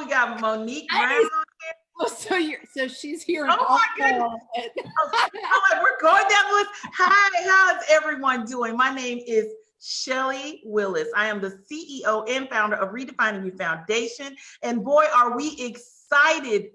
We got Monique Brown. Nice. Oh, so she's here. Oh my goodness. We're going down the list. Hi, how's everyone doing? My name is Shelly Willis. I am the CEO and founder of Redefining You Foundation. And boy, are we excited.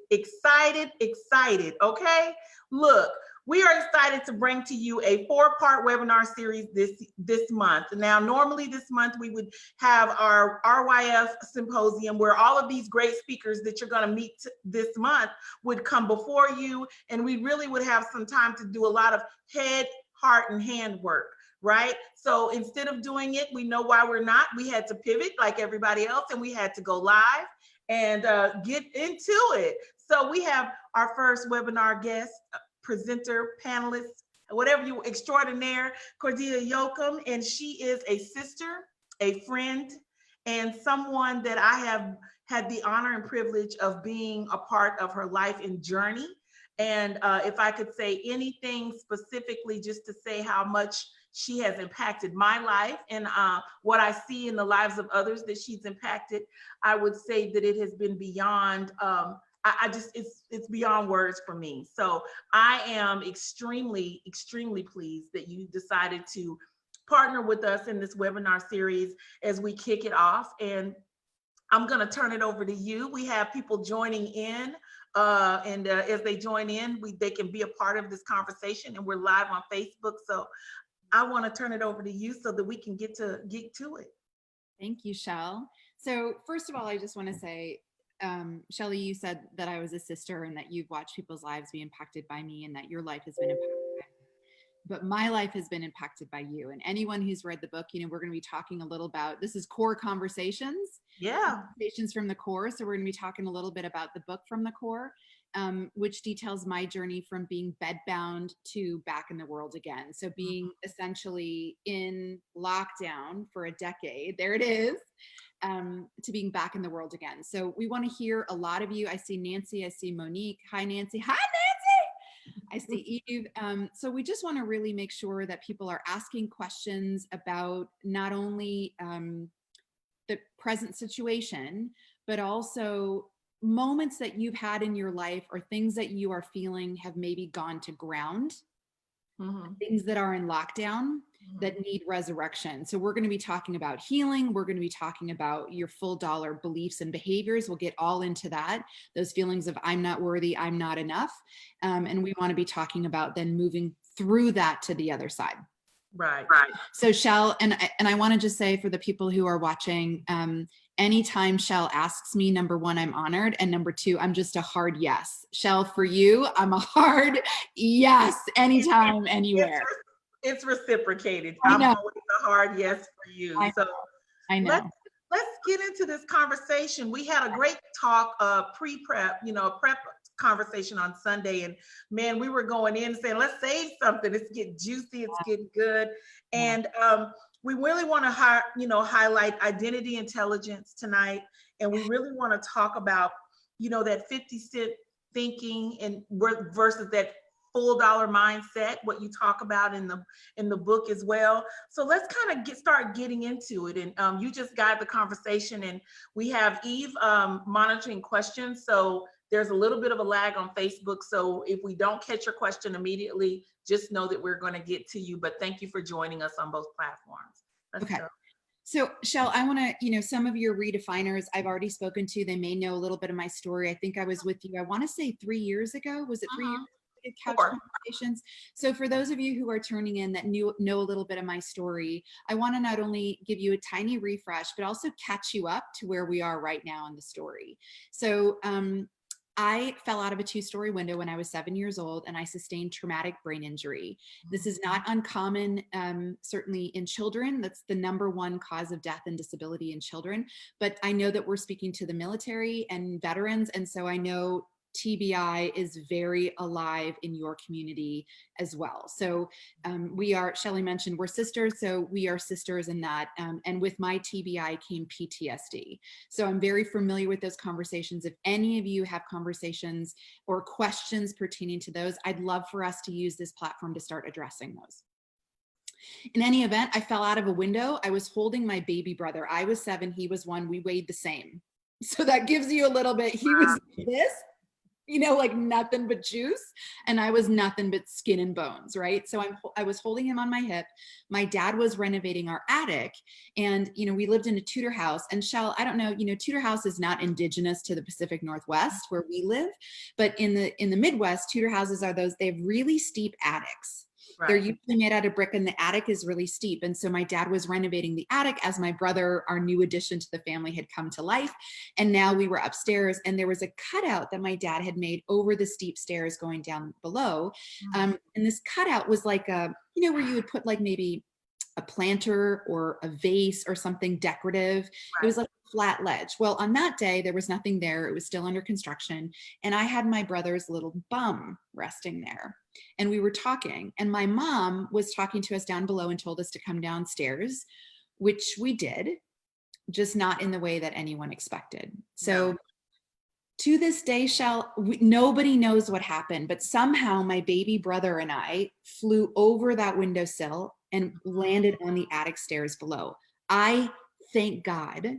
Okay? Look, we are excited to bring to you a 4-part webinar series this month. Now, normally this month we would have our RYF symposium where all of these great speakers that you're going to meet this month would come before you, and we really would have some time to do a lot of head, heart, and hand work, right? So instead of doing it, we know why we're not. We had to pivot like everybody else, and we had to go live and get into it. So we have our first webinar guest, presenter, panelist, whatever you, extraordinaire, Cordila Jochim, and she is a sister, a friend, and someone that I have had the honor and privilege of being a part of her life and journey. And if I could say anything specifically, just to say how much she has impacted my life and what I see in the lives of others that she's impacted, I would say that it has been beyond, it's beyond words for me. So I am extremely pleased that you decided to partner with us in this webinar series as we kick it off. And I'm going to turn it over to you. We have people joining in, and as they join in, they can be a part of this conversation, and we're live on Facebook. So I want to turn it over to you so that we can get to it. Thank you, Shell. So first of all, I just want to say, Shelly, you said that I was a sister and that you've watched people's lives be impacted by me and that your life has been impacted by me. But my life has been impacted by you. And anyone who's read the book, we're going to be talking a little about, this is Core Conversations. Yeah. Conversations from the Core. So we're going to be talking a little bit about the book from the Core, which details my journey from being bedbound to back in the world again. So being essentially in lockdown for a decade, there it is, to being back in the world again. So we want to hear a lot of you. I see Nancy, I see Monique. Hi, Nancy. Hi, Nancy. I see Eve. So we just want to really make sure that people are asking questions about not only the present situation, but also moments that you've had in your life or things that you are feeling have maybe gone to ground, things that are in lockdown that need resurrection. So we're going to be talking about healing. We're going to be talking about your full dollar beliefs and behaviors. We'll get all into that, those feelings of I'm not worthy, I'm not enough. And we want to be talking about then moving through that to the other side. Right. So Shell, and I want to just say for the people who are watching, anytime Shell asks me, number one, I'm honored. And number two, I'm just a hard yes. Shell, for you, I'm a hard yes, anytime, anywhere. It's reciprocated. I'm always a hard yes for you. I know. Let's get into this conversation. We had a great talk, pre-prep, prep conversation on Sunday, and man, we were going in saying, let's save something. It's getting juicy. It's getting good. And we really want to highlight identity intelligence tonight. And we really want to talk about, that 50-cent thinking and versus that full dollar mindset, what you talk about in the book as well. So let's kind of start getting into it. And you just got the conversation, and we have Eve monitoring questions. So there's a little bit of a lag on Facebook. So if we don't catch your question immediately, just know that we're going to get to you. But thank you for joining us on both platforms. Let's go. So Shell, I want to, some of your redefiners I've already spoken to, they may know a little bit of my story. I think I was with you, I want to say 3 years ago. Was it 3 years? Couch Conversations. So for those of you who are turning in that know a little bit of my story, I want to not only give you a tiny refresh, but also catch you up to where we are right now in the story. So I fell out of a 2-story window when I was 7 years old, and I sustained traumatic brain injury. This is not uncommon, certainly in children. That's the #1 cause of death and disability in children. But I know that we're speaking to the military and veterans, and so I know TBI is very alive in your community as well. So we are, Shelly mentioned, we're sisters. So we are sisters in that. And with my TBI came PTSD. So I'm very familiar with those conversations. If any of you have conversations or questions pertaining to those, I'd love for us to use this platform to start addressing those. In any event, I fell out of a window. I was holding my baby brother. I was 7, he was 1, we weighed the same. So that gives you a little bit, he was this, you know, like nothing but juice. And I was nothing but skin and bones, right? So I was holding him on my hip. My dad was renovating our attic, and, you know, we lived in a Tudor house. And Shell, I don't know, you know, Tudor house is not indigenous to the Pacific Northwest where we live, but in the Midwest, Tudor houses are those, they have really steep attics. Right. They're usually made out of brick, and the attic is really steep. And so my dad was renovating the attic as my brother, our new addition to the family, had come to life. And now we were upstairs, and there was a cutout that my dad had made over the steep stairs going down below. And this cutout was like a, you know, where you would put like maybe a planter or a vase or something decorative. It was like a flat ledge. Well, on that day, there was nothing there. It was still under construction. And I had my brother's little bum resting there. And we were talking, and my mom was talking to us down below and told us to come downstairs, which we did, just not in the way that anyone expected. So to this day, Shell, nobody knows what happened, but somehow my baby brother and I flew over that windowsill and landed on the attic stairs below. I, thank God,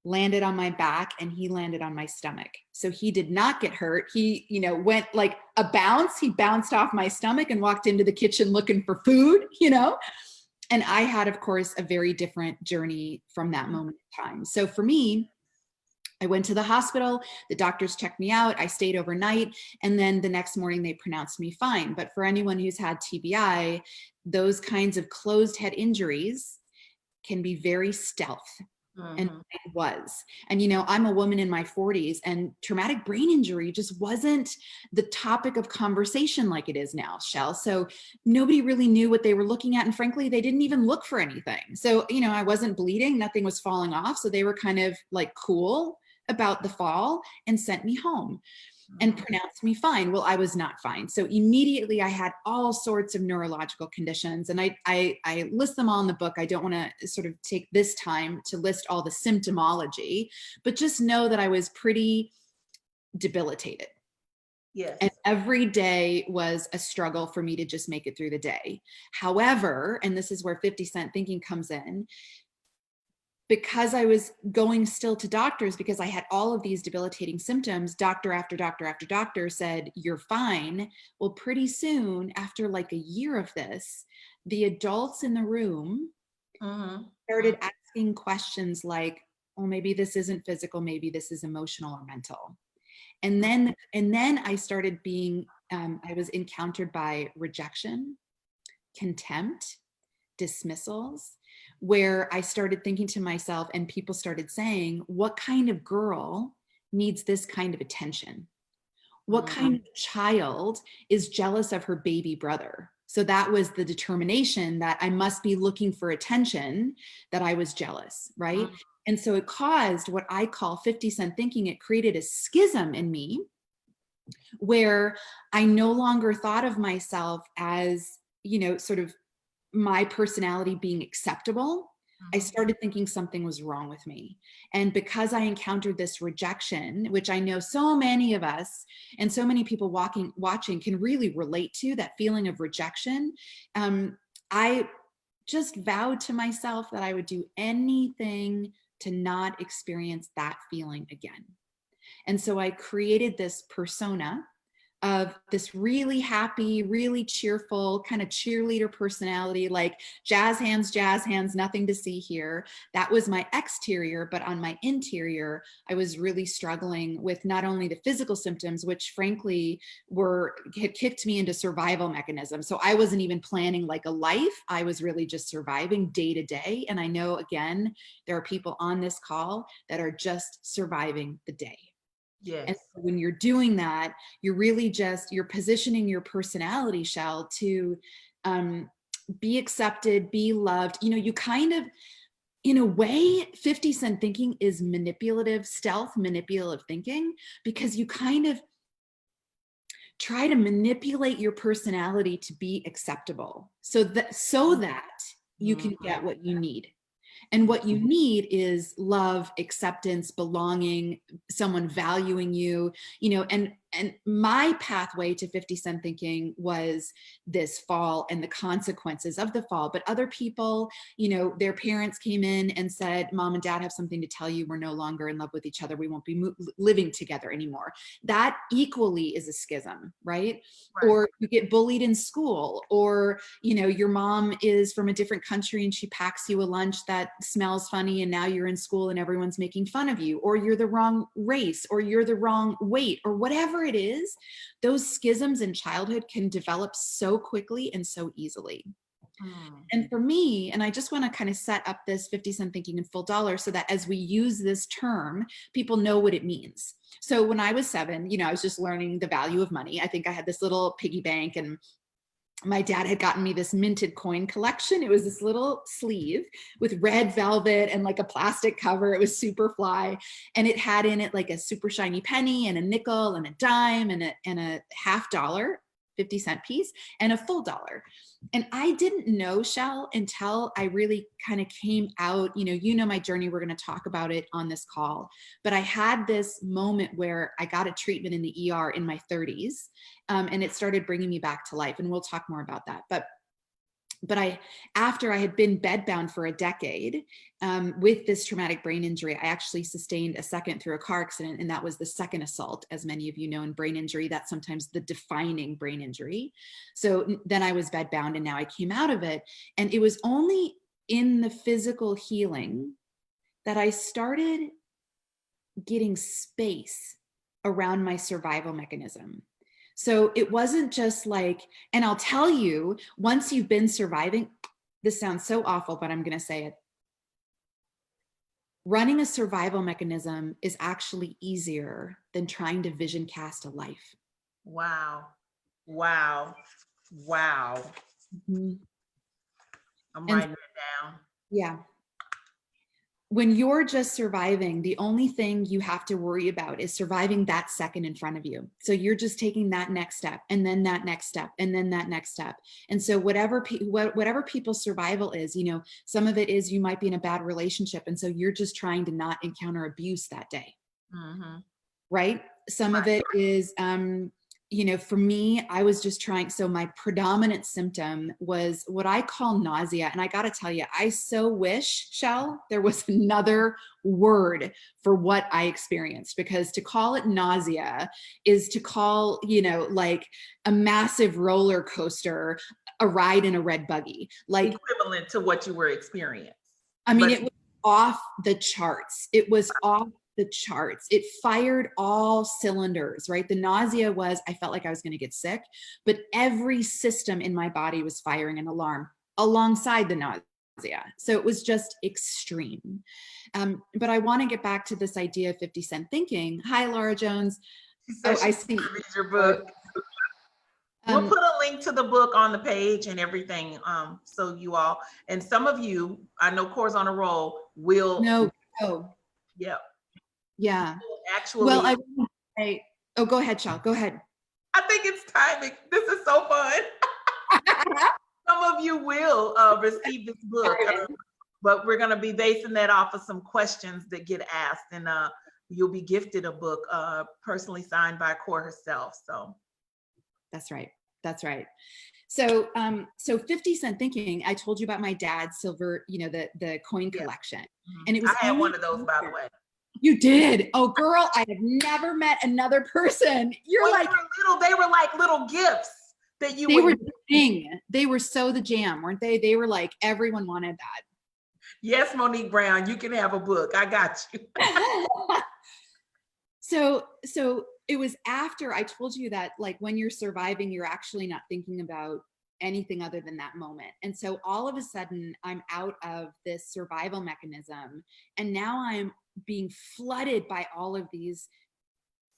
landed on my back, and he landed on my stomach. So he did not get hurt. He, you know, went like a bounce. He bounced off my stomach and walked into the kitchen looking for food, you know? And I had, of course, a very different journey from that moment in time. So for me, I went to the hospital, the doctors checked me out, I stayed overnight, and then the next morning they pronounced me fine. But for anyone who's had TBI, those kinds of closed head injuries can be very stealth. And it was. And, you know, I'm a woman in my 40s, and traumatic brain injury just wasn't the topic of conversation like it is now, Shell. So nobody really knew what they were looking at. And frankly, they didn't even look for anything. So, you know, I wasn't bleeding, nothing was falling off. So they were kind of like cool about the fall and sent me home and pronounced me fine. Well, I was not fine. So immediately I had all sorts of neurological conditions, and I list them all in the book. I don't want to sort of take this time to list all the symptomology, but just know that I was pretty debilitated. Yes. And every day was a struggle for me to just make it through the day. However, and this is where 50 Cent thinking comes in, because I was going still to doctors because I had all of these debilitating symptoms, doctor after doctor after doctor said, you're fine. Well, pretty soon, after like a year of this, the adults in the room started asking questions like, oh, maybe this isn't physical, maybe this is emotional or mental. And then I started being, I was encountered by rejection, contempt, dismissals, where I started thinking to myself, and people started saying, what kind of girl needs this kind of attention? What kind of child is jealous of her baby brother? So that was the determination that I must be looking for attention, that I was jealous, right? And so it caused what I call 50 Cent thinking. It created a schism in me where I no longer thought of myself as, you know, sort of my personality being acceptable. I started thinking something was wrong with me. And because I encountered this rejection, which I know so many of us and so many people watching can really relate to, that feeling of rejection, I just vowed to myself that I would do anything to not experience that feeling again. And so I created this persona of this really happy, really cheerful, kind of cheerleader personality, like jazz hands, nothing to see here. That was my exterior, but on my interior, I was really struggling with not only the physical symptoms, which frankly had kicked me into survival mechanisms. So I wasn't even planning like a life. I was really just surviving day to day. And I know, again, there are people on this call that are just surviving the day. Yes. And so when you're doing that, you're really just, you're positioning your personality, Shell, to be accepted, be loved. You know, you kind of, in a way, 50 Cent thinking is manipulative, stealth manipulative thinking, because you kind of try to manipulate your personality to be acceptable so that you can get what you need. And what you need is love, acceptance, belonging, someone valuing you, you know, and and my pathway to 50-cent thinking was this fall and the consequences of the fall. But other people, you know, their parents came in and said, Mom and Dad have something to tell you. We're no longer in love with each other. We won't be living together anymore. That equally is a schism, right? Or you get bullied in school, or, you know, your mom is from a different country and she packs you a lunch that smells funny, and now you're in school and everyone's making fun of you, or you're the wrong race, or you're the wrong weight, or whatever it is. Those schisms in childhood can develop so quickly and so easily. And for me, and I just want to kind of set up this 50-cent thinking in full dollar so that as we use this term, people know what it means. So when I was 7, you know, I was just learning the value of money. I think I had this little piggy bank, and my dad had gotten me this minted coin collection. It was this little sleeve with red velvet and like a plastic cover. It was super fly. And it had in it like a super shiny penny and a nickel and a dime and a $50, 50-cent piece, and a full dollar. And I didn't know, Shell, until I really kind of came out, you know my journey, we're going to talk about it on this call. But I had this moment where I got a treatment in the ER in my 30s, and it started bringing me back to life. And we'll talk more about that. But after I had been bedbound for a decade with this traumatic brain injury, I actually sustained a second through a car accident. And that was the second assault. As many of you know, in brain injury, that's sometimes the defining brain injury. So then I was bedbound, and now I came out of it. And it was only in the physical healing that I started getting space around my survival mechanism. So it wasn't just like, and I'll tell you, once you've been surviving, this sounds so awful, but I'm going to say it. Running a survival mechanism is actually easier than trying to vision cast a life. Wow. Wow. Wow. Mm-hmm. I'm writing it down. Yeah. When you're just surviving, the only thing you have to worry about is surviving that second in front of you. So you're just taking that next step, and then that next step, and then that next step. And so whatever people's survival is, you know, some of it is you might be in a bad relationship, and so you're just trying to not encounter abuse that day. Mm-hmm. Right? Some of it is, you know, for me, I was just trying. So my predominant symptom was what I call nausea. And I got to tell you, I so wish, Shell, there was another word for what I experienced, because to call it nausea is to call, you know, like a massive roller coaster, a ride in a red buggy, like equivalent to what you were experiencing. I mean, it was off the charts. It was off the charts. It fired all cylinders, right? The nausea was, I felt like I was going to get sick, but every system in my body was firing an alarm alongside the nausea. So it was just extreme. But I want to get back to this idea of 50-cent thinking. Hi, Laura Jones. Oh, I see. Read your book. We'll put a link to the book on the page and everything. So you all, and some of you, I know Core's on a roll, will. No. Yep. Yeah. Actually. Well, oh, go ahead, Shal. Go ahead. I think it's timing. This is so fun. Some of you will receive this book, but we're going to be basing that off of some questions that get asked, and you'll be gifted a book personally signed by Core herself. So that's right. That's right. So, 50-cent thinking, I told you about my dad's silver, you know, the coin collection. Mm-hmm. And it was, I had one of those, by the way. You did? Oh, girl, I have never met another person. You're like, they were like little gifts that you were the thing. They were so the jam, weren't they? They were like, everyone wanted that. Yes, Monique Brown, you can have a book. I got you. So it was after I told you that, like, when you're surviving, you're actually not thinking about anything other than that moment. And so all of a sudden I'm out of this survival mechanism, and now I'm being flooded by all of these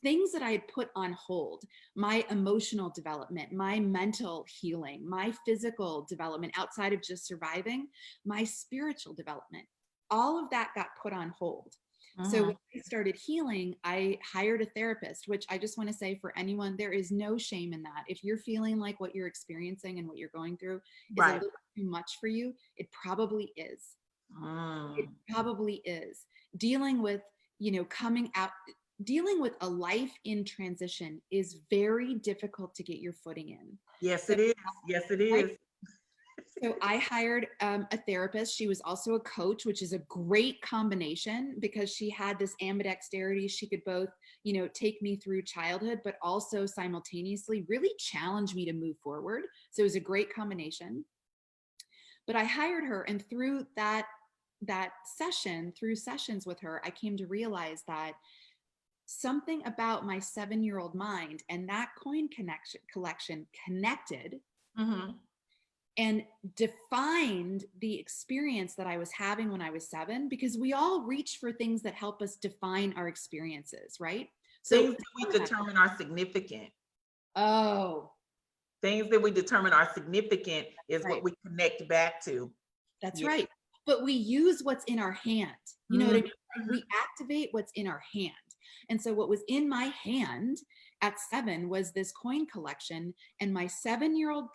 things that I had put on hold: my emotional development, my mental healing, my physical development outside of just surviving, my spiritual development. All of that got put on hold. So when I started healing, I hired a therapist, which I just want to say, for anyone, there is no shame in that. If you're feeling like what you're experiencing and what you're going through is a little too much for you, it probably is. It probably is. Dealing with, you know, coming out, dealing with a life in transition is very difficult to get your footing in. Yes, it is. Yes, it is. So I hired a therapist. She was also a coach, which is a great combination because she had this ambidexterity. She could both, take me through childhood, but also simultaneously really challenge me to move forward. So it was a great combination. But I hired her, and through through sessions with her, I came to realize that something about my 7-year-old mind and that coin collection connected. Mm-hmm. And defined the experience that I was having when I was 7, because we all reach for things that help us define our experiences, right? So things that we determine are significant. Oh. Things that we determine are significant is right. what we connect back to. That's right. But we use what's in our hand. You know what I mean? Like we activate what's in our hand. And so what was in my hand at 7 was this coin collection, and my 7-year-old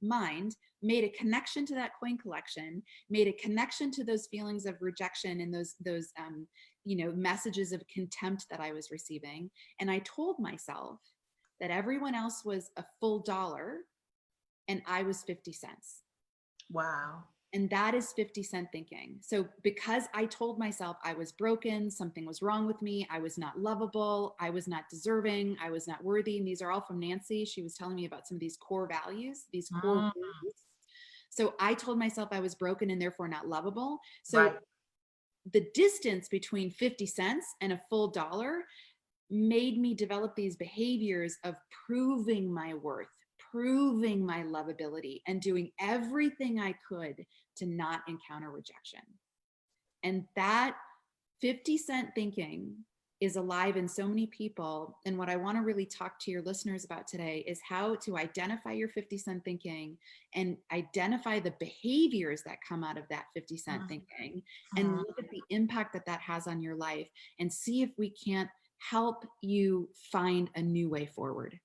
mind made a connection to that coin collection, made a connection to those feelings of rejection and those messages of contempt that I was receiving. And I told myself that everyone else was a full dollar and I was 50 cents. Wow. And that is 50-cent thinking. So because I told myself I was broken, something was wrong with me, I was not lovable, I was not deserving, I was not worthy. And these are all from Nancy. She was telling me about some of these core values, these core values. So I told myself I was broken and therefore not lovable. So the distance between 50 cents and a full dollar made me develop these behaviors of proving my worth, proving my lovability, and doing everything I could to not encounter rejection. And that 50-cent thinking is alive in so many people. And what I want to really talk to your listeners about today is how to identify your 50-cent thinking and identify the behaviors that come out of that 50-cent thinking, and look at the impact that that has on your life, and see if we can't help you find a new way forward.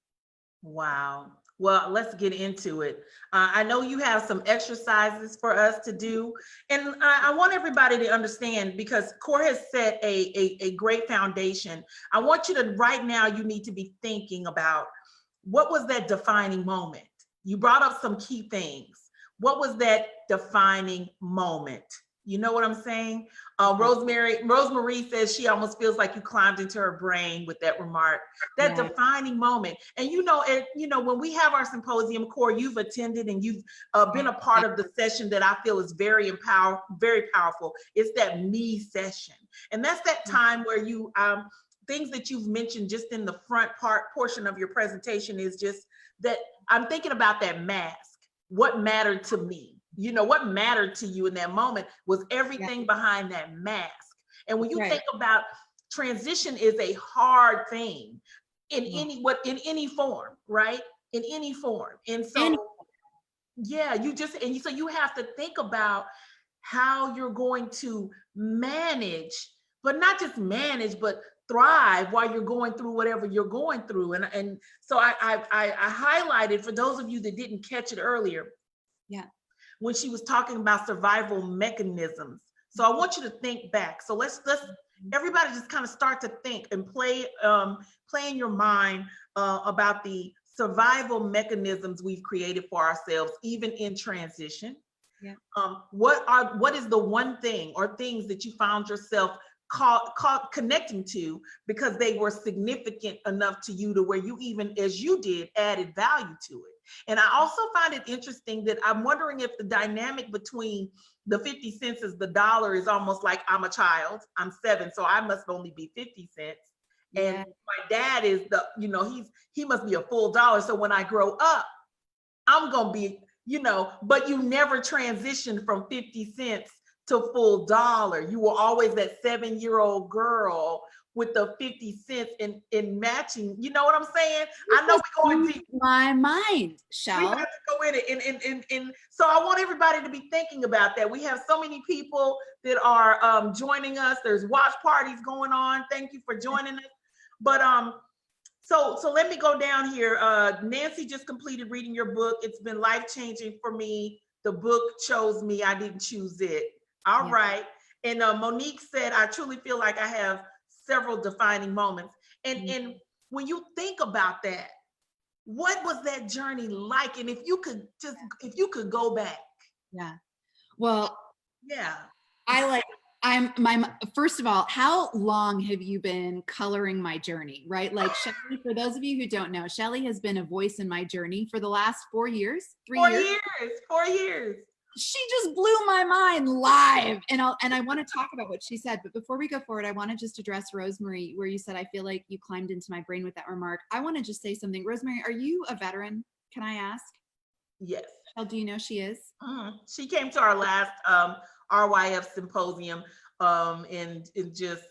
Wow. Well, let's get into it. I know you have some exercises for us to do, and I want everybody to understand, because Core has set a great foundation. I want you to, right now, you need to be thinking about, what was that defining moment? You brought up some key things. What was that defining moment? You know what I'm saying? Rosemary says she almost feels like you climbed into her brain with that remark. That defining moment. And when we have our symposium, Core, you've attended and you've been a part of the session that I feel is very powerful. It's that me session. And that's that time where you things that you've mentioned just in the front portion of your presentation is just that I'm thinking about that mask. What mattered to me? What mattered to you in that moment was everything behind that mask. And when you think about transition, is a hard thing in any form, right? In any form. And so, you have to think about how you're going to manage, but not just manage, but thrive while you're going through whatever you're going through. And so I highlighted, for those of you that didn't catch it earlier, when she was talking about survival mechanisms. So I want you to think back. So let's everybody just kind of start to think and play in your mind about the survival mechanisms we've created for ourselves, even in transition. What is the one thing or things that you found yourself connecting to because they were significant enough to you to where you, even as you did, added value to it? And I also find it interesting that I'm wondering if the dynamic between the 50 cents is the dollar is almost like, I'm a child, I'm 7, so I must only be 50 cents. And my dad is he must be a full dollar. So when I grow up, I'm gonna be, but you never transitioned from 50 cents to full dollar. You were always that 7-year-old girl with the 50 cents in matching. You know what I'm saying? I know we're going deep. My mind, Shell. We have to go in it. And so I want everybody to be thinking about that. We have so many people that are joining us. There's watch parties going on. Thank you for joining us. But so let me go down here. Nancy just completed reading your book. It's been life-changing for me. The book chose me. I didn't choose it. All right. And Monique said, I truly feel like I have several defining moments. And when you think about that, what was that journey like? And if you could go back. Yeah. Well, Yeah. First of all, how long have you been coloring my journey, right? Like Shelly, for those of you who don't know, Shelly has been a voice in my journey for the last 4 years, 3 years. 4 years. She just blew my mind live. And I want to talk about what she said. But before we go forward, I want to just address Rosemary, where you said, I feel like you climbed into my brain with that remark. I want to just say something. Rosemary, are you a veteran? Can I ask? Yes. Do you know she is? She came to our last RYF symposium, and just,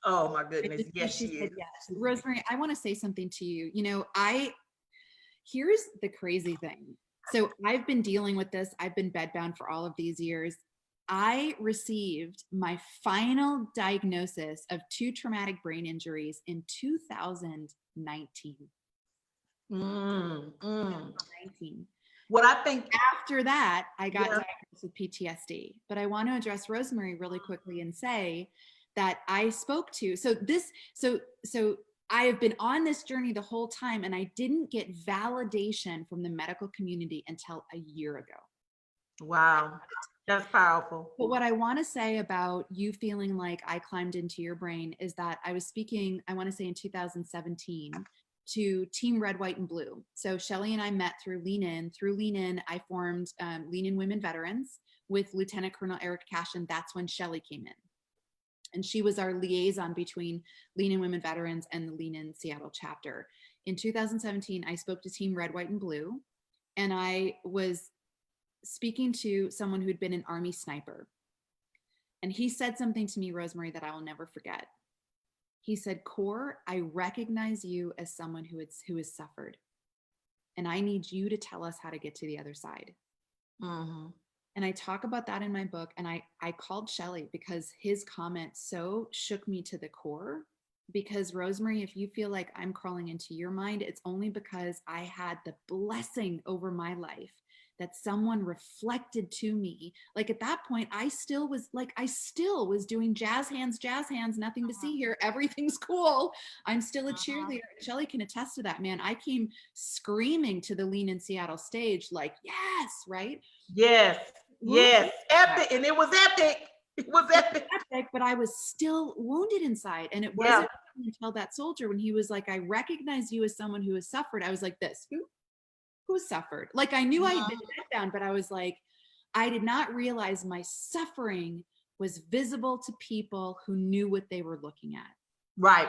oh my goodness, yes, she is. Yes. Rosemary, I want to say something to you. You know, here's the crazy thing. So I've been dealing with this. I've been bedbound for all of these years. I received my final diagnosis of 2 traumatic brain injuries in 2019. 19. What I think after that, I got diagnosed with PTSD. But I want to address Rosemary really quickly and say that I spoke to, so I have been on this journey the whole time, and I didn't get validation from the medical community until a year ago. Wow, that's powerful. But what I want to say about you feeling like I climbed into your brain is that I was speaking, I want to say in 2017, to Team Red, White, and Blue. So Shelly and I met through Lean In. Through Lean In, I formed Lean In Women Veterans with Lieutenant Colonel Eric Cashin. That's when Shelly came in. And she was our liaison between Lean In Women Veterans and the Lean In Seattle chapter. In 2017, I spoke to Team Red, White, and Blue, and I was speaking to someone who'd been an Army sniper. And he said something to me, Rosemary, that I will never forget. He said, Cor, I recognize you as someone who has suffered. And I need you to tell us how to get to the other side. And I talk about that in my book. And I called Shelly because his comment so shook me to the core. Because Rosemary, if you feel like I'm crawling into your mind, it's only because I had the blessing over my life that someone reflected to me. Like at that point, I still was doing jazz hands, nothing to see here. Everything's cool. I'm still a cheerleader. Shelly can attest to that, man. I came screaming to the Lean In Seattle stage, like, yes, right? Yes, yes, epic. And it was epic. It was epic. But I was still wounded inside. And it wasn't until that soldier, when he was like, I recognize you as someone who has suffered. I was like, this, who suffered? Like I knew I had been down, but I was like, I did not realize my suffering was visible to people who knew what they were looking at. Right.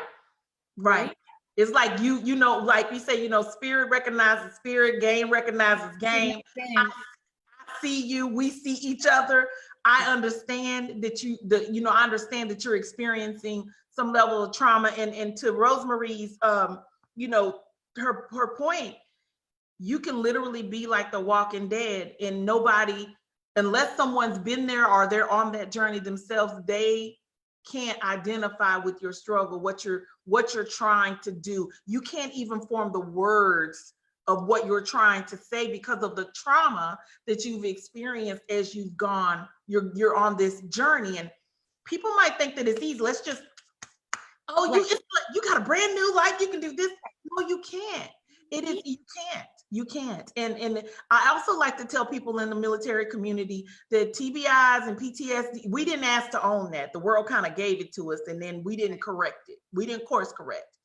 It's like you know, like we say, you know, spirit recognizes spirit, game recognizes game. I see you, we see each other. I understand that I understand that you're experiencing some level of trauma. And to Rosemary's her point, you can literally be like the Walking Dead, and nobody, unless someone's been there or they're on that journey themselves, they can't identify with your struggle, what you're trying to do. You can't even form the words of what you're trying to say because of the trauma that you've experienced as you've gone, you're on this journey. And people might think that it's easy. Let's just, you got a brand new life, you can do this. No, you can't. You can't. And I also like to tell people in the military community that TBIs and PTSD, we didn't ask to own that. The world kind of gave it to us, and then we didn't correct it. We didn't course correct.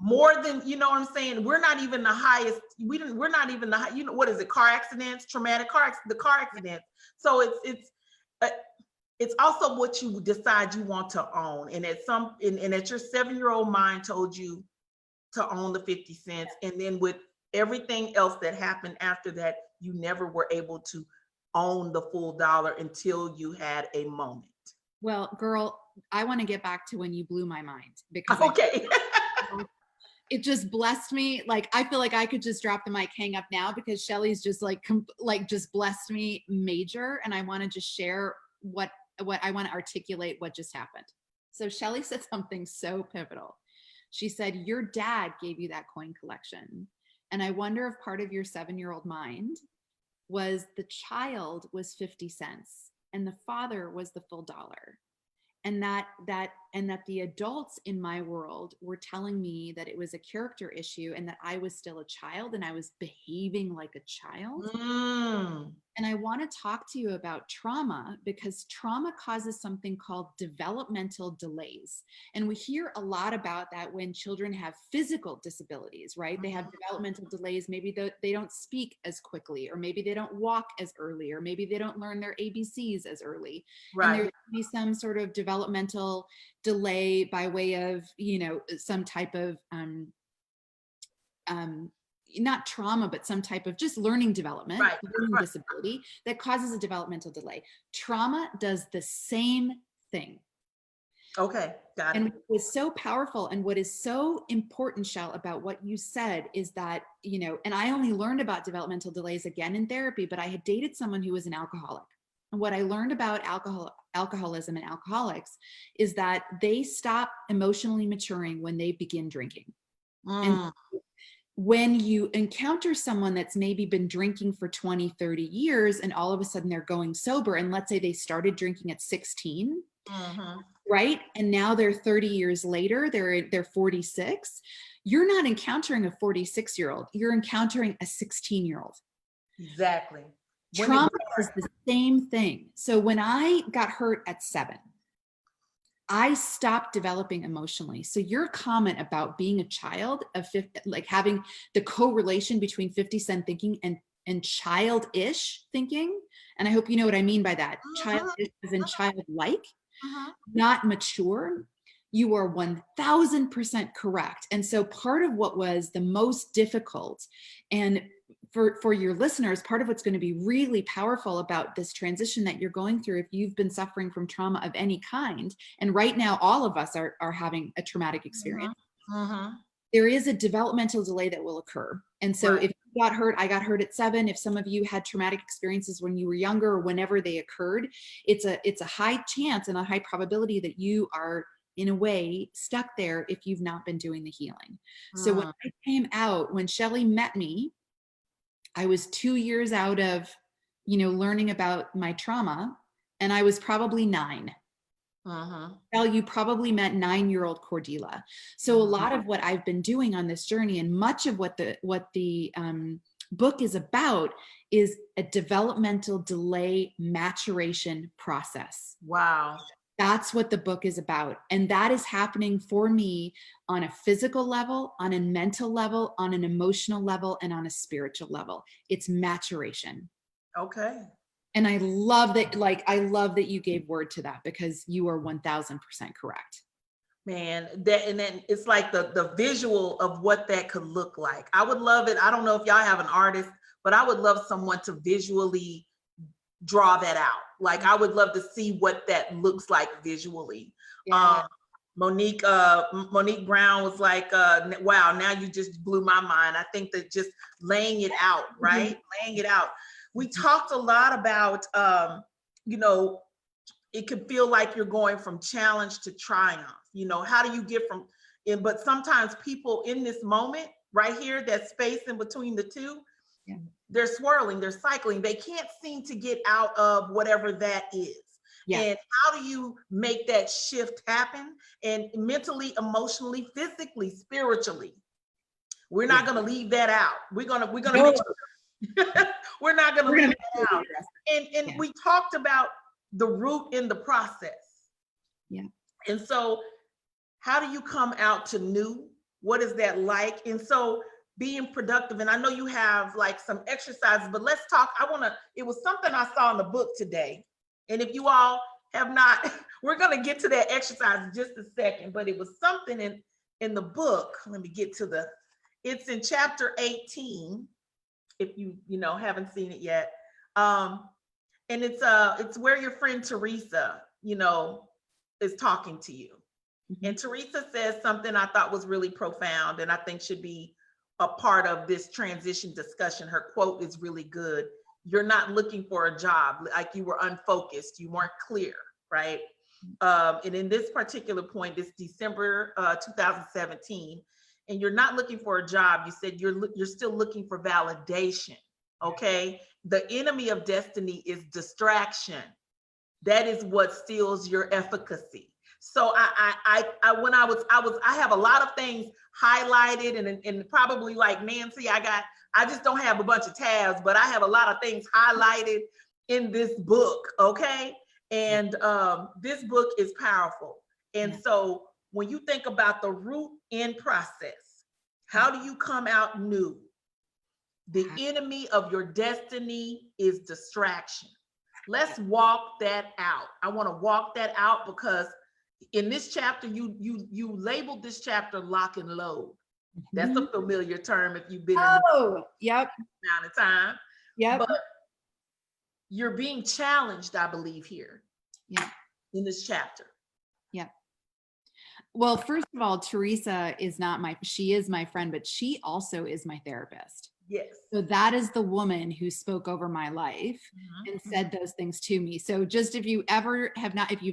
More than, you know what I'm saying? We're not even the highest. We're not even the, what is it? Car accidents, traumatic car accidents. So it's also what you decide you want to own. And at your 7-year-old mind told you to own the 50 cents. And then with everything else that happened after that, you never were able to own the full dollar until you had a moment. Well, girl, I want to get back to when you blew my mind, because it just blessed me. Like, I feel like I could just drop the mic, hang up now, because Shelly's just just blessed me major. And I want to just share what I want to articulate what just happened. So Shelly said something so pivotal. She said, your dad gave you that coin collection. And I wonder if part of your 7-year-old mind was the child was 50 cents and the father was the full dollar. And that the adults in my world were telling me that it was a character issue and that I was still a child and I was behaving like a child. And I want to talk to you about trauma, because trauma causes something called developmental delays. And we hear a lot about that when children have physical disabilities, right? They have developmental delays. Maybe they don't speak as quickly, or maybe they don't walk as early, or maybe they don't learn their ABCs as early. Right. And there can be some sort of developmental delay by way of, some type of not trauma, but some type of just learning development, learning disability that causes a developmental delay. Trauma does the same thing. Okay, got it. And what was so powerful and what is so important, Shell, about what you said is that, and I only learned about developmental delays again in therapy, but I had dated someone who was an alcoholic. And what I learned about alcoholism and alcoholics is that they stop emotionally maturing when they begin drinking. And when you encounter someone that's maybe been drinking for 20, 30 years, and all of a sudden they're going sober, and let's say they started drinking at 16, right? And now they're 30 years later, they're 46. You're not encountering a 46-year-old, you're encountering a 16-year-old. Exactly. Trauma is the same thing. So when I got hurt at 7, I stopped developing emotionally. So your comment about being a child of 50, like having the correlation between 50 Cent thinking and childish thinking, and I hope you know what I mean by that. Childish as in childlike, not mature. You are 1000% correct. And so part of what was the most difficult, and for your listeners, part of what's going to be really powerful about this transition that you're going through, if you've been suffering from trauma of any kind, and right now all of us are having a traumatic experience, there is a developmental delay that will occur. And so if you got hurt, I got hurt at 7. If some of you had traumatic experiences when you were younger or whenever they occurred, it's a high chance and a high probability that you are in a way stuck there if you've not been doing the healing. So when I came out, when Shelly met me, I was 2 years out of, learning about my trauma, and I was probably 9. Well, you probably met 9-year-old Cordila. So a lot of what I've been doing on this journey, and much of what the book is about, is a developmental delay maturation process. Wow. That's what the book is about. And that is happening for me on a physical level, on a mental level, on an emotional level, and on a spiritual level. It's maturation. Okay. And I love that you gave word to that, because you are 1000% correct. Man, and then it's like the visual of what that could look like. I would love it. I don't know if y'all have an artist, but I would love someone to visually draw that out. Like, I would love to see what that looks like visually. Yeah. Monique Brown was like, wow, now you just blew my mind. I think that just laying it out, right? Laying it out. We talked a lot about, it could feel like you're going from challenge to triumph. How do you get but sometimes people in this moment right here, that space in between the two, they're swirling, they're cycling. They can't seem to get out of whatever that is. Yeah. And how do you make that shift happen? And mentally, emotionally, physically, spiritually, we're not going to leave that out. We're going to make sure. We're not going to leave that out. And we talked about the root in the process. Yeah. And so how do you come out to new? What is that like? And so being productive, and I know you have like some exercises, but let's talk. It was something I saw in the book today. And if you all have not, we're going to get to that exercise in just a second, but it was something in the book. Let me get to it's in chapter 18, if you haven't seen it yet. And it's where your friend Teresa, is talking to you. And Teresa says something I thought was really profound, and I think should be a part of this transition discussion. Her quote is really good. You're not looking for a job, like you were unfocused, you weren't clear, right? And in this particular point, this December 2017, and you're not looking for a job, you said you're still looking for validation, okay? The enemy of destiny is distraction. That is what steals your efficacy. So I have a lot of things highlighted, and probably like Nancy, I just don't have a bunch of tabs, but I have a lot of things highlighted in this book. Okay. And this book is powerful. And so when you think about the root end process, how do you come out new? The enemy of your destiny is distraction. Let's walk that out. I want to walk that out because in this chapter, you labeled this chapter lock and load. That's a familiar term if you've been in the yep amount of time. Yep. But you're being challenged, I believe, here. Yeah. In this chapter. Yeah. Well, first of all, Teresa is she is my friend, but she also is my therapist. Yes. So that is the woman who spoke over my life and said those things to me. So just if you've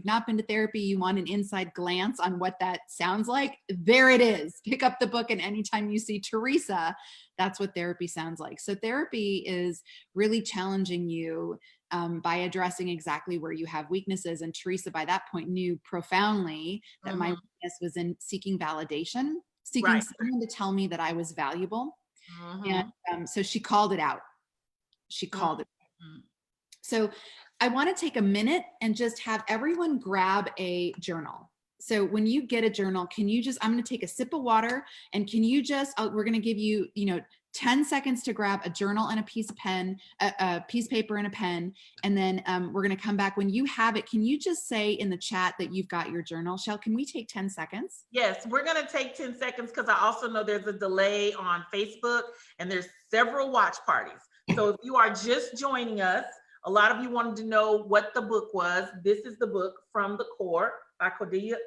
not been to therapy, you want an inside glance on what that sounds like, there it is. Pick up the book, and anytime you see Teresa, that's what therapy sounds like. So therapy is really challenging you by addressing exactly where you have weaknesses. And Teresa, by that point, knew profoundly that my weakness was in seeking validation, seeking someone to tell me that I was valuable. And so she called it out. She called it. So I want to take a minute and just have everyone grab a journal. So when you get a journal, I'm going to take a sip of water, and can you we're going to give you, 10 seconds to grab a journal and a piece of paper and a pen. And then we're going to come back. When you have it, can you just say in the chat that you've got your journal? Shell, can we take 10 seconds? Yes, we're going to take 10 seconds because I also know there's a delay on Facebook and there's several watch parties. So if you are just joining us, a lot of you wanted to know what the book was. This is the book, From the Core, by Cordila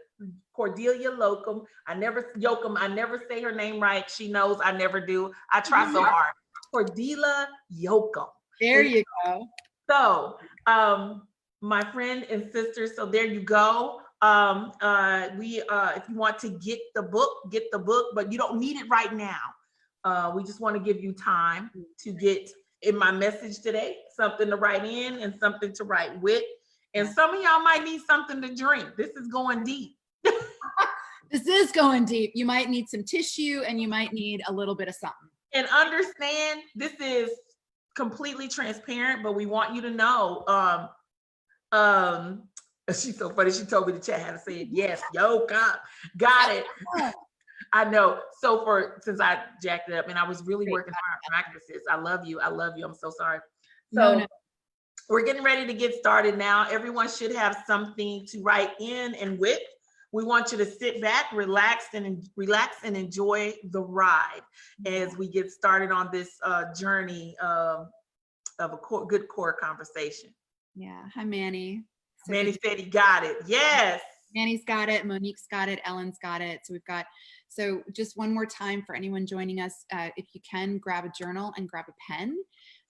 Jochim. I never say her name right. She knows I never do. I try so hard. Cordila Jochim. There you go. So, my friend and sister, so there you go. If you want to get the book, but you don't need it right now. We just want to give you time to get in my message today, something to write in and something to write with. And some of y'all might need something to drink. This is going deep. This is going deep. You might need some tissue, and you might need a little bit of something. And understand, this is completely transparent, but we want you to know, she's so funny. She told me to chat how to say it. Yes, got it. I know. So since I jacked it up, and I was really working hard on practices. I love you. I'm so sorry. So we're getting ready to get started now. Everyone should have something to write in and with. We want you to sit back, relax and enjoy the ride as we get started on this journey of a good core conversation. Yeah. Hi, Manny. Manny said he got it. Yes. Manny's got it. Monique's got it. Ellen's got it. So just one more time for anyone joining us, if you can, grab a journal and grab a pen.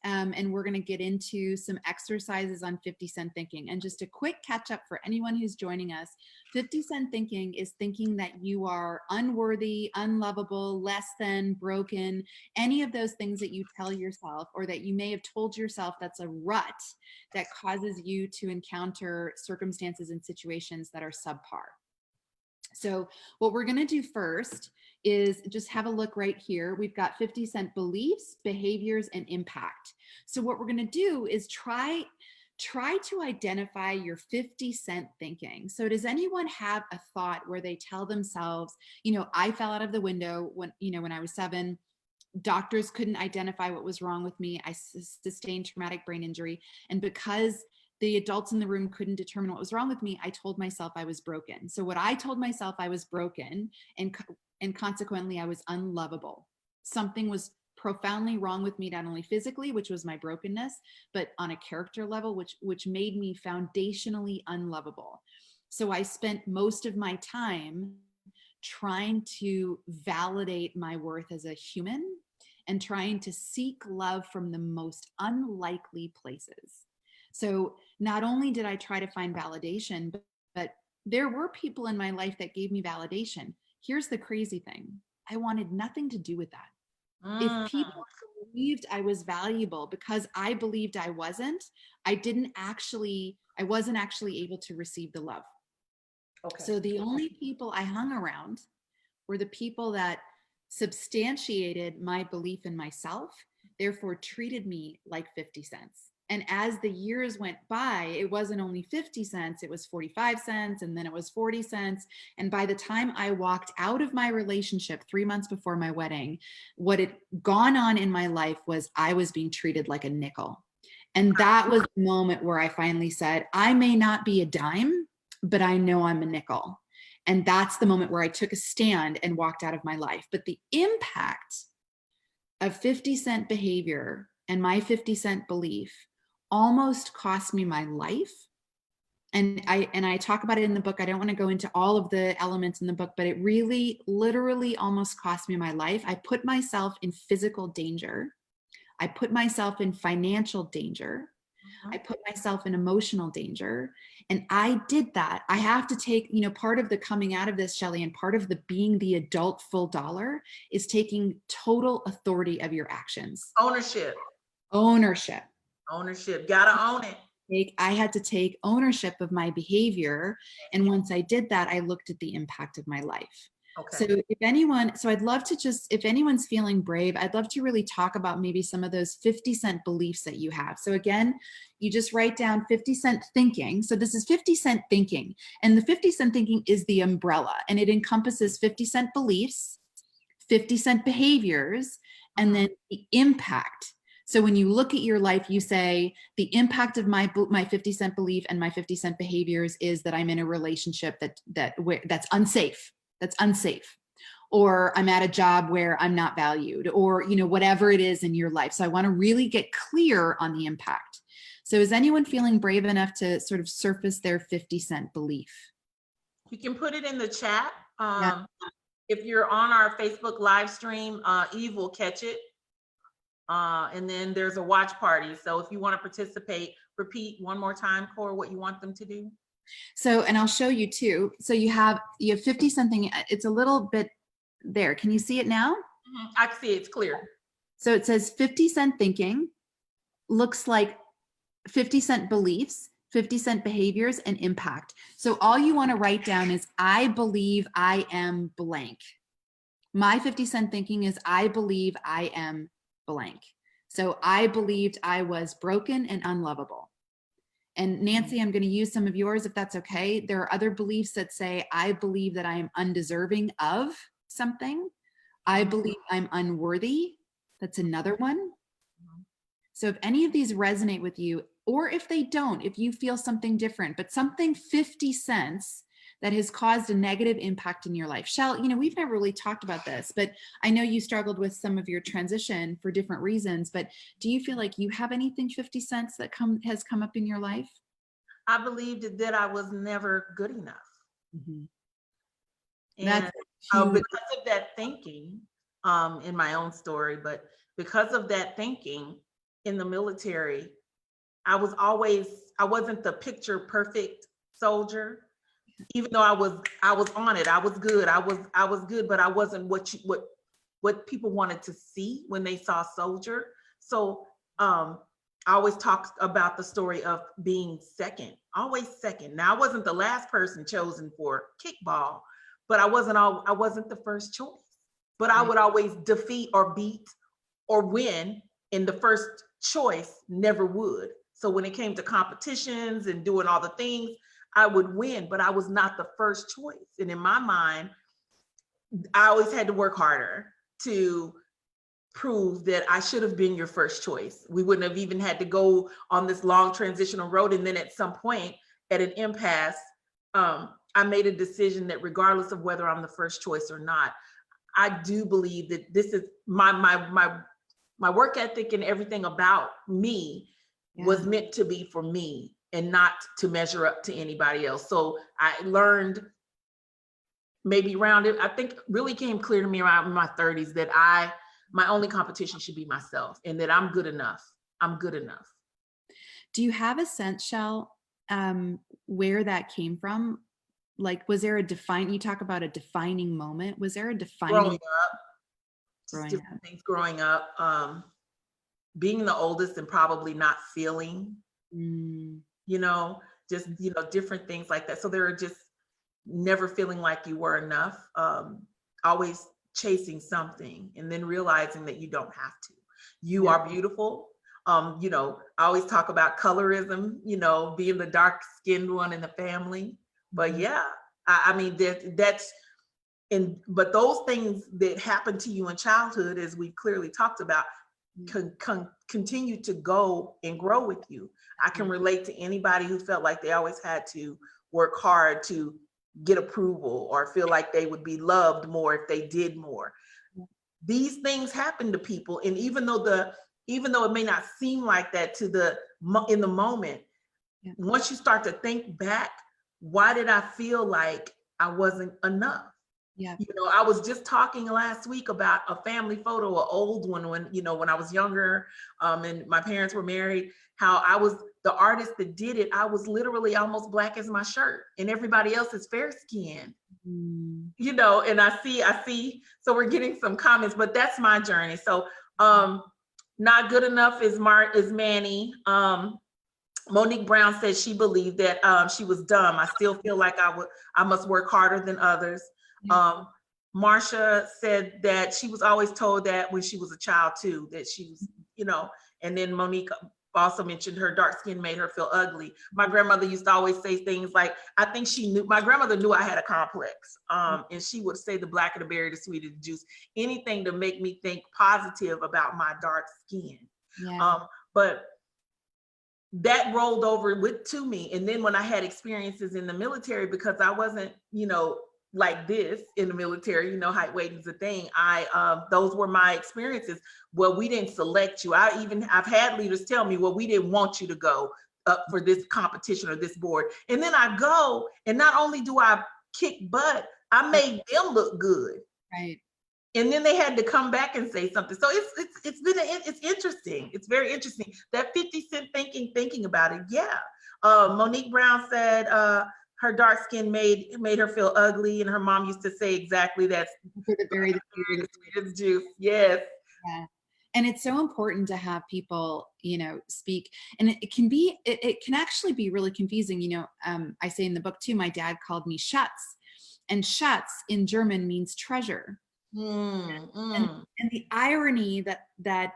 And we're going to get into some exercises on 50-cent thinking. And just a quick catch up for anyone who's joining us. 50-cent thinking is thinking that you are unworthy, unlovable, less than, broken, any of those things that you tell yourself, or that you may have told yourself, that's a rut that causes you to encounter circumstances and situations that are subpar. So what we're going to do first is just have a look right here. We've got 50-cent beliefs, behaviors, and impact. So what we're going to do is try to identify your 50-cent thinking. So does anyone have a thought where they tell themselves, I fell out of the window when I was 7. Doctors couldn't identify what was wrong with me. I sustained traumatic brain injury. And because the adults in the room couldn't determine what was wrong with me, I told myself I was broken. So what I told myself, I was broken, and consequently I was unlovable. Something was profoundly wrong with me, not only physically, which was my brokenness, but on a character level, which made me foundationally unlovable. So I spent most of my time trying to validate my worth as a human and trying to seek love from the most unlikely places. So not only did I try to find validation, but there were people in my life that gave me validation. Here's the crazy thing. I wanted nothing to do with that. If people believed I was valuable because I believed I wasn't, I wasn't actually able to receive the love. Okay. So the only people I hung around were the people that substantiated my belief in myself, therefore treated me like 50 cents. And as the years went by, it wasn't only 50 cents, it was 45 cents, and then it was 40 cents. And by the time I walked out of my relationship 3 months before my wedding, what had gone on in my life was I was being treated like a nickel. And that was the moment where I finally said, I may not be a dime, but I know I'm a nickel. And that's the moment where I took a stand and walked out of my life. But the impact of 50 cent behavior and my 50 cent belief almost cost me my life. And I talk about it in the book. I don't want to go into all of the elements in the book, but it really literally almost cost me my life. I put myself in physical danger. I put myself in financial danger. I put myself in emotional danger. And I did that. I have to take, part of the coming out of this, Shelly, and part of the being the adult full dollar is taking total authority of your actions. Ownership. Gotta own it. I had to take ownership of my behavior. And once I did that, I looked at the impact of my life. Okay. So I'd love to if anyone's feeling brave, I'd love to really talk about maybe some of those 50 cent beliefs that you have. So again, you just write down 50 cent thinking. So this is 50 cent thinking, and the 50 cent thinking is the umbrella, and it encompasses 50 cent beliefs, 50 cent behaviors, and then the impact. So when you look at your life, you say the impact of my 50 cent belief and my 50 cent behaviors is that I'm in a relationship that's unsafe, or I'm at a job where I'm not valued, or whatever it is in your life. So I want to really get clear on the impact. So is anyone feeling brave enough to sort of surface their 50 cent belief? You can put it in the chat. Yeah. If you're on our Facebook live stream, Eve will catch it. And then there's a watch party. So if you want to participate, repeat one more time, Cor, what you want them to do. So, and I'll show you too. So you have 50 something, it's a little bit there. Can you see it now? I can see it's clear. So it says 50 cent thinking, looks like 50 cent beliefs, 50 cent behaviors, and impact. So all you want to write down is, I believe I am blank. My 50 cent thinking is, I believe I am blank. So I believed I was broken and unlovable. And Nancy, I'm going to use some of yours if that's okay. There are other beliefs that say, I believe that I am undeserving of something. I believe I'm unworthy. That's another one. So if any of these resonate with you, or if they don't, if you feel something different, but something 50 cents that has caused a negative impact in your life. Shell, we've never really talked about this, but I know you struggled with some of your transition for different reasons, but do you feel like you have anything 50 cents that has come up in your life? I believed that I was never good enough. And because of that thinking, in my own story, but because of that thinking in the military, I wasn't the picture perfect soldier. Even though I was on it, I was good. I was good, but I wasn't what people wanted to see when they saw soldier. So I always talk about the story of being second, always second. Now I wasn't the last person chosen for kickball, but I wasn't the first choice. But I would always defeat or beat or win, and the first choice never would. So when it came to competitions and doing all the things, I would win, but I was not the first choice. And in my mind, I always had to work harder to prove that I should have been your first choice. We wouldn't have even had to go on this long transitional road. And then at some point, at an impasse, I made a decision that regardless of whether I'm the first choice or not, I do believe that this is my work ethic, and everything about me was meant to be for me and not to measure up to anybody else. So I learned maybe around it, I think really came clear to me around my 30s that my only competition should be myself, and that I'm good enough. I'm good enough. Do you have a sense, Shell, where that came from? Like, was there you talk about a defining moment. Was there a defining different things growing up, being the oldest and probably not feeling, just, different things like that. So there are just never feeling like you were enough, always chasing something, and then realizing that you don't have to. You Yeah. are beautiful. You know, I always talk about colorism, you know, being the dark skinned one in the family. But Mhm. yeah, I mean, that's, but those things that happen to you in childhood, as we've clearly talked about, continue to go and grow with you. I can relate to anybody who felt like they always had to work hard to get approval or feel like they would be loved more if they did more. These things happen to people, and even though it may not seem like that in the moment, Yeah. once you start to think back, why did I feel like I wasn't enough? Yeah. You know, I was just talking last week about a family photo, an old one, when I was younger, and my parents were married, how I was the artist that did it. I was literally almost black as my shirt, and everybody else is fair skinned. Mm. You know, and I see, so we're getting some comments, but that's my journey. So not good enough is Manny. Monique Brown said she believed that she was dumb. I still feel like I must work harder than others. Marsha said that she was always told that when she was a child too, that she was, you know, and then Monique also mentioned her dark skin made her feel ugly. My grandmother used to always say things like, I think my grandmother knew I had a complex. And she would say the blacker the berry, the sweeter the juice, anything to make me think positive about my dark skin. Yeah. But that rolled over to me. And then when I had experiences in the military, because I wasn't, you know, like this in the military, you know, height, weight is a thing. Those were my experiences. Well, we didn't select you. I've had leaders tell me, well, we didn't want you to go up for this competition or this board. And then I go, and not only do I kick butt, I made them look good. Right. And then they had to come back and say something. So it's interesting. It's very interesting. That 50 Cent thinking about it. Yeah. Monique Brown said her dark skin made her feel ugly, and her mom used to say exactly that. For the very Sweetest juice. Yes. Yeah. And it's so important to have people, you know, speak. And it can actually be really confusing. You know, I say in the book too, my dad called me Schatz, and Schatz in German means treasure. And the irony that,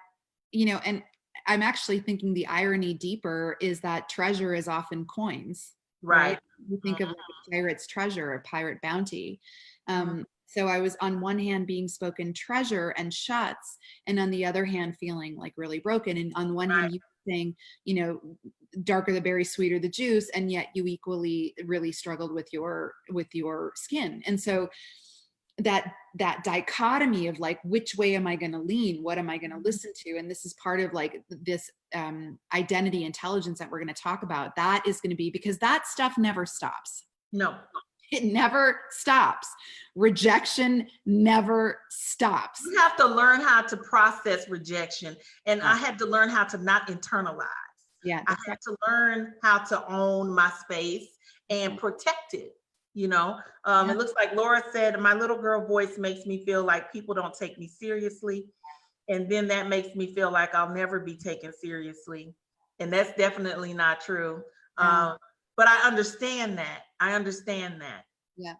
you know, and I'm actually thinking the irony deeper is that treasure is often coins, right? You think of like a pirate's treasure, a pirate bounty. So I was on one hand being spoken treasure and Schatz, and on the other hand feeling like really broken. And on one hand, you saying, you know, darker the berry, sweeter the juice, and yet you equally really struggled with your skin. And so that dichotomy of like, which way am I going to lean? What am I going to listen to? And this is part of like this identity intelligence that we're going to talk about. That is going to be, because that stuff never stops. No. It never stops. Rejection never stops. You have to learn how to process rejection. And I had to learn how to not internalize. Yeah. I had to learn how to own my space and protect it. You know, it looks like Laura said, my little girl voice makes me feel like people don't take me seriously. And then that makes me feel like I'll never be taken seriously. And that's definitely not true. But I understand that. Yeah.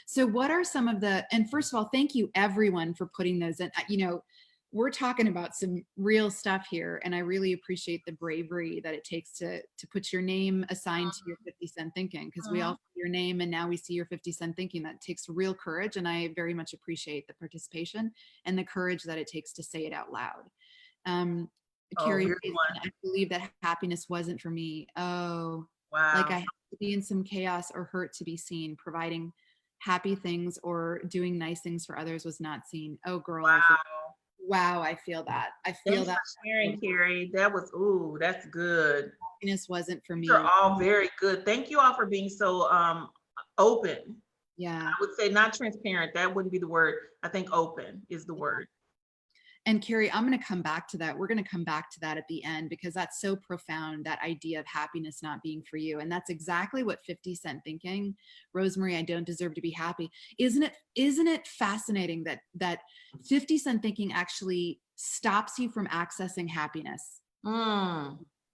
So what are some of and first of all, thank you everyone for putting those in. You know, we're talking about some real stuff here, and I really appreciate the bravery that it takes to put your name assigned to your 50 Cent thinking, because we all see your name and now we see your 50 Cent thinking. That takes real courage, and I very much appreciate the participation and the courage that it takes to say it out loud. Carrie, I believe that happiness wasn't for me. Oh, wow. Like I had to be in some chaos or hurt to be seen. Providing happy things or doing nice things for others was not seen. Oh, girl. Wow, I feel that. I feel that. For sharing, Carrie. That was, ooh, that's good. Happiness wasn't for me. These are all very good. Thank you all for being so open. Yeah. I would say not transparent. That wouldn't be the word. I think open is the word. And Carrie, I'm going to come back to that. We're going to come back to that at the end, because that's so profound, that idea of happiness not being for you. And that's exactly what 50 Cent thinking. Rosemary, I don't deserve to be happy. Isn't it fascinating that 50 Cent thinking actually stops you from accessing happiness?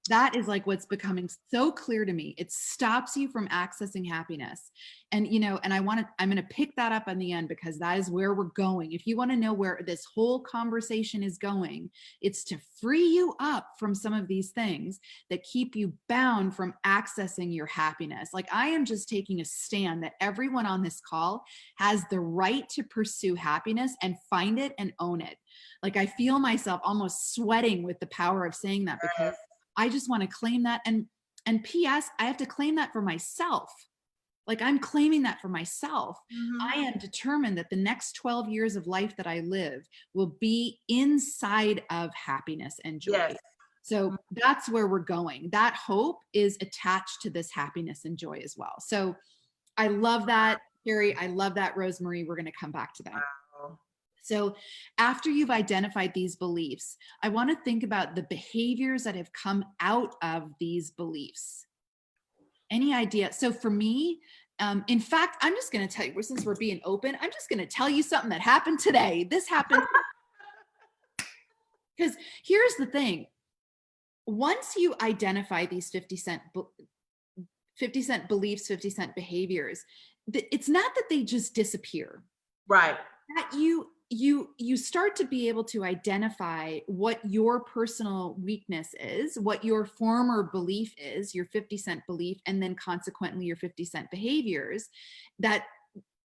That is like what's becoming so clear to me. It stops you from accessing happiness. And, and I'm going to pick that up on the end because that is where we're going. If you want to know where this whole conversation is going, it's to free you up from some of these things that keep you bound from accessing your happiness. Like, I am just taking a stand that everyone on this call has the right to pursue happiness and find it and own it. Like, I feel myself almost sweating with the power of saying that because I just want to claim that. And P.S., I have to claim that for myself. Like, I'm claiming that for myself. I am determined that the next 12 years of life that I live will be inside of happiness and joy. Yes. So that's where we're going. That hope is attached to this happiness and joy as well. So I love that, Carrie. I love that, Rosemary. We're going to come back to that. Wow. So after you've identified these beliefs, I want to think about the behaviors that have come out of these beliefs. Any idea? So for me, in fact, I'm just going to tell you, since we're being open, I'm just going to tell you something that happened today. This happened. Because here's the thing. Once you identify these 50 cent beliefs, 50 cent behaviors, it's not that they just disappear. Right. That you start to be able to identify what your personal weakness is, what your former belief is, your 50 cent belief, and then consequently your 50 cent behaviors,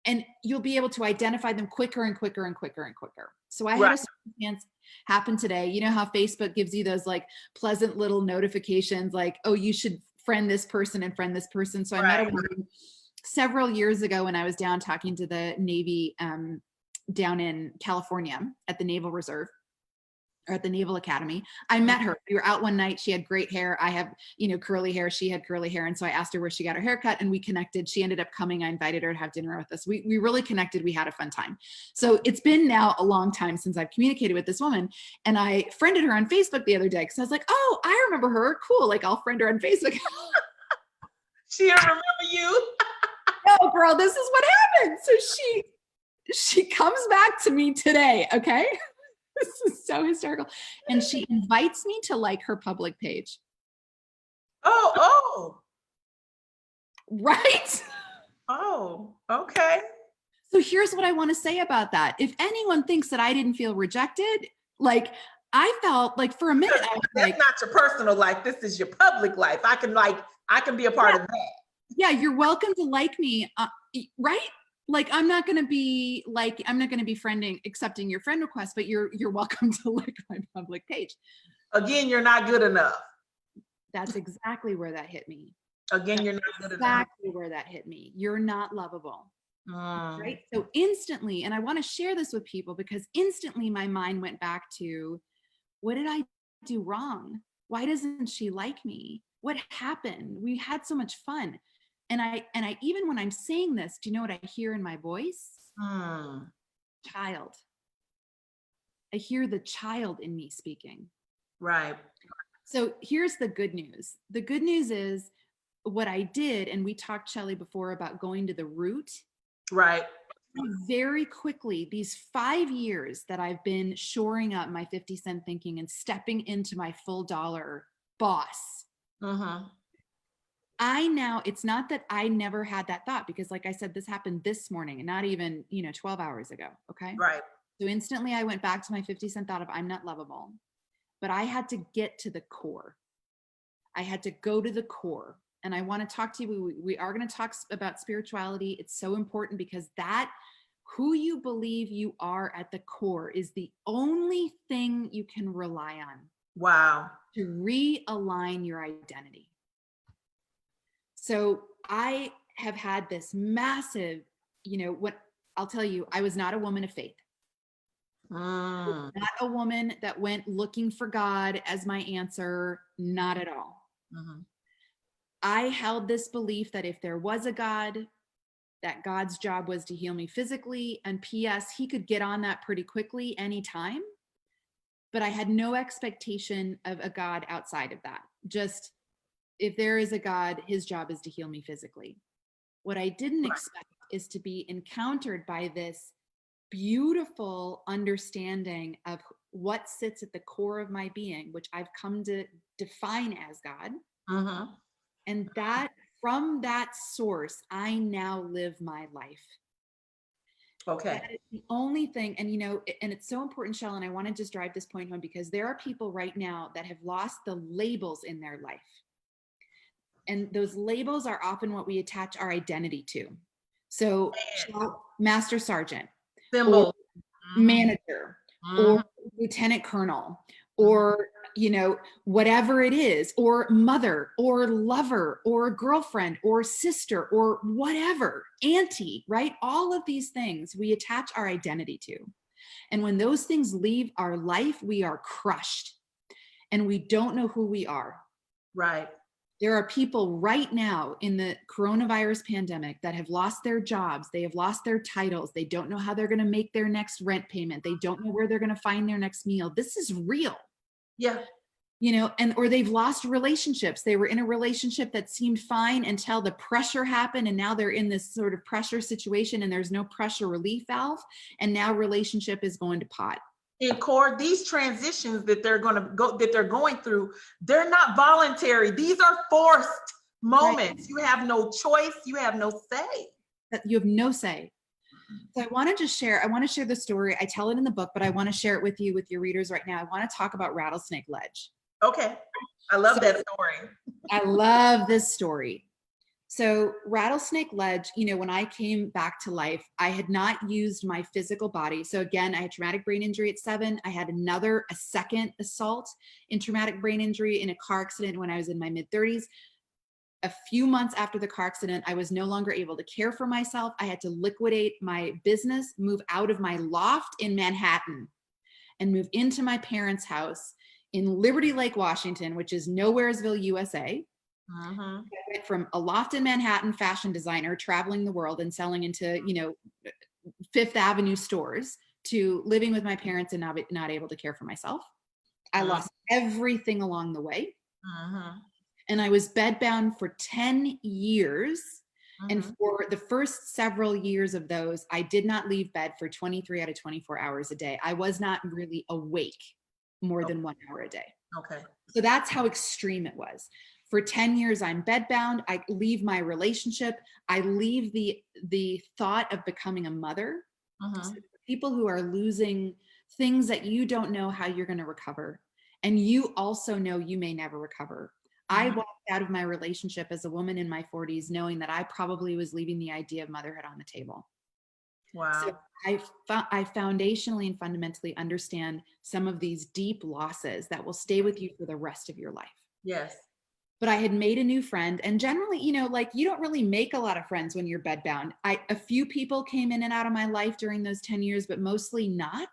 and you'll be able to identify them quicker and quicker and quicker and quicker. So I had a circumstance happen today. You know how Facebook gives you those like pleasant little notifications like, oh, you should friend this person and friend this person. So I met a woman several years ago when I was down talking to the Navy down in California at the Naval Reserve or at the Naval Academy. I met her. We were out one night. She had great hair. I have, curly hair. She had curly hair. And so I asked her where she got her haircut and we connected. She ended up coming. I invited her to have dinner with us. We really connected. We had a fun time. So it's been now a long time since I've communicated with this woman. And I friended her on Facebook the other day because I was like, oh, I remember her. Cool. Like, I'll friend her on Facebook. She don't remember you. No, girl, this is what happened. So she comes back to me today, okay? This is so hysterical. And she invites me to like her public page. Oh. Right? Oh, okay. So here's what I want to say about that. If anyone thinks that I didn't feel rejected, like I felt like for a minute, I was that's not your personal life. This is your public life. I can be a part of that. Yeah, you're welcome to like me, right? Like, I'm not going to be accepting your friend request, but you're welcome to like my public page. Again, you're not good enough. That's exactly where that hit me. Again, you're not good enough. Exactly where that hit me. You're not lovable. Right? So instantly, and I want to share this with people because instantly my mind went back to, what did I do wrong? Why doesn't she like me? What happened? We had so much fun. And I even when I'm saying this, do you know what I hear in my voice? Child. I hear the child in me speaking. Right. So here's the good news. The good news is what I did, and we talked, Shelly, before about going to the root. Right. Very quickly, these 5 years that I've been shoring up my 50 cent thinking and stepping into my full dollar boss. It's not that I never had that thought because like I said, this happened this morning and not even, 12 hours ago. Okay. Right. So instantly I went back to my 50 cent thought of I'm not lovable, but I had to get to the core. I had to go to the core. And I want to talk to you. We are going to talk about spirituality. It's so important because who you believe you are at the core is the only thing you can rely on. Wow. To realign your identity. So I have had this massive, what I'll tell you, I was not a woman of faith. Not a woman that went looking for God as my answer. Not at all. I held this belief that if there was a God, that God's job was to heal me physically. And P.S., he could get on that pretty quickly anytime. But I had no expectation of a God outside of that. Just if there is a God, his job is to heal me physically. What I didn't expect is to be encountered by this beautiful understanding of what sits at the core of my being, which I've come to define as God. And that from that source, I now live my life. Okay. That is the only thing. And, and it's so important, Shell, and I want to just drive this point home, because there are people right now that have lost the labels in their life. And those labels are often what we attach our identity to. So Master Sergeant, symbol, or manager, or lieutenant colonel, or whatever it is, or mother, or lover, or girlfriend, or sister, or whatever, auntie, right? All of these things we attach our identity to. And when those things leave our life, we are crushed and we don't know who we are. Right. There are people right now in the coronavirus pandemic that have lost their jobs. They have lost their titles. They don't know how they're going to make their next rent payment. They don't know where they're going to find their next meal. This is real. Yeah. Or they've lost relationships. They were in a relationship that seemed fine until the pressure happened. And now they're in this sort of pressure situation and there's no pressure relief valve. And now relationship is going to pot. In Cord, these transitions that they're going through, they're not voluntary. These are forced moments. Right. You have no choice. You have no say. You have no say. So I want to share the story. I tell it in the book, but I want to share it with you, with your readers right now. I want to talk about Rattlesnake Ledge. Okay. I love that story. I love this story. So Rattlesnake Ledge, when I came back to life, I had not used my physical body. So again, I had traumatic brain injury at 7. I had a second assault in traumatic brain injury in a car accident when I was in my mid-30s. A few months after the car accident, I was no longer able to care for myself. I had to liquidate my business, move out of my loft in Manhattan, and move into my parents' house in Liberty Lake, Washington, which is Nowheresville, USA. I went from a loft in Manhattan, fashion designer, traveling the world and selling into, Fifth Avenue stores, to living with my parents and not able to care for myself. I lost everything along the way. And I was bedbound for 10 years. And for the first several years of those, I did not leave bed for 23 out of 24 hours a day. I was not really awake more than 1 hour a day. Okay. So that's how extreme it was. For 10 years, I'm bedbound. I leave my relationship. I leave the thought of becoming a mother. So people who are losing things that you don't know how you're going to recover. And you also know you may never recover. I walked out of my relationship as a woman in my 40s, knowing that I probably was leaving the idea of motherhood on the table. Wow. So I foundationally and fundamentally understand some of these deep losses that will stay with you for the rest of your life. Yes. But I had made a new friend, and generally, you don't really make a lot of friends when you're bedbound. A few people came in and out of my life during those 10 years, but mostly not.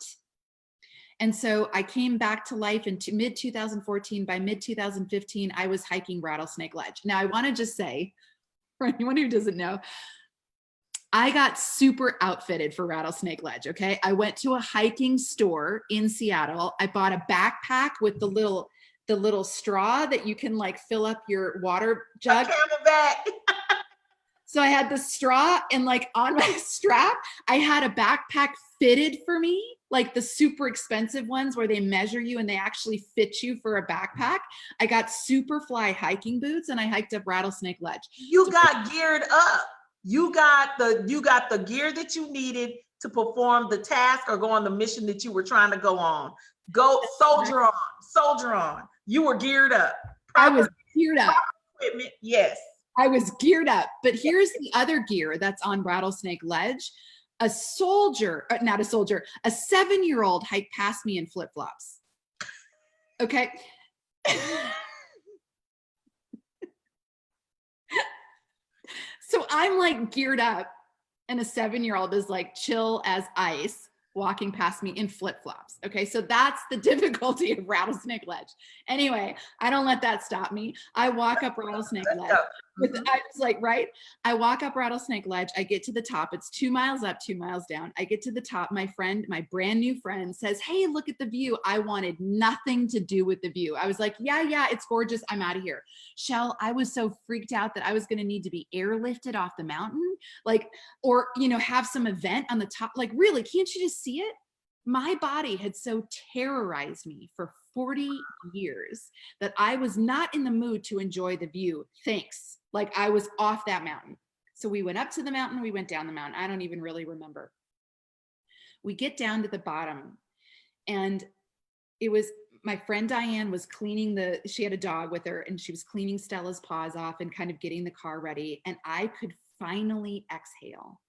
And so I came back to life in mid 2014. By mid 2015, I was hiking Rattlesnake Ledge. Now I want to just say, for anyone who doesn't know, I got super outfitted for Rattlesnake Ledge. Okay. I went to a hiking store in Seattle. I bought a backpack with the little straw that you can fill up your water jug. Camelback. So I had the straw and on my strap, I had a backpack fitted for me, like the super expensive ones where they measure you and they actually fit you for a backpack. I got super fly hiking boots and I hiked up Rattlesnake Ledge. You got geared up. You got the gear that you needed to perform the task or go on the mission that you were trying to go on. Go soldier on. You were geared up. I was geared up. Equipment, yes. I was geared up. But here's the other gear that's on Rattlesnake Ledge. A 7-year-old hiked past me in flip-flops. Okay. So I'm geared up and a 7-year-old is chill as ice walking past me in flip-flops. Okay. So that's the difficulty of Rattlesnake Ledge. Anyway, I don't let that stop me. I walk up Rattlesnake Ledge. I walk up Rattlesnake Ledge. I get to the top. It's 2 miles up, 2 miles down. I get to the top. My brand new friend says, "Hey, look at the view." I wanted nothing to do with the view. I was like, yeah, it's gorgeous. I'm out of here. Shell, I was so freaked out that I was going to need to be airlifted off the mountain, or have some event on the top. Really, can't you just see it? My body had so terrorized me for 40 years that I was not in the mood to enjoy the view. Thanks. Like I was off that mountain. So we went up to the mountain, we went down the mountain. I don't even really remember. We get down to the bottom, and it was my friend Diane was cleaning she had a dog with her, and she was cleaning Stella's paws off and kind of getting the car ready. And I could finally exhale.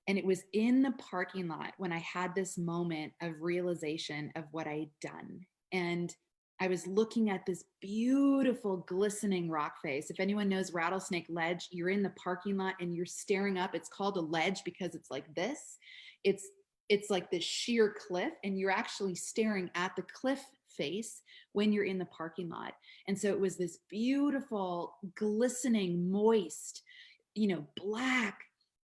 And it was in the parking lot when I had this moment of realization of what I'd done. And I was looking at this beautiful glistening rock face. If anyone knows Rattlesnake Ledge, you're in the parking lot and you're staring up. It's called a ledge because it's like this. It's like this sheer cliff, and you're actually staring at the cliff face when you're in the parking lot. And so it was this beautiful, glistening, moist, black,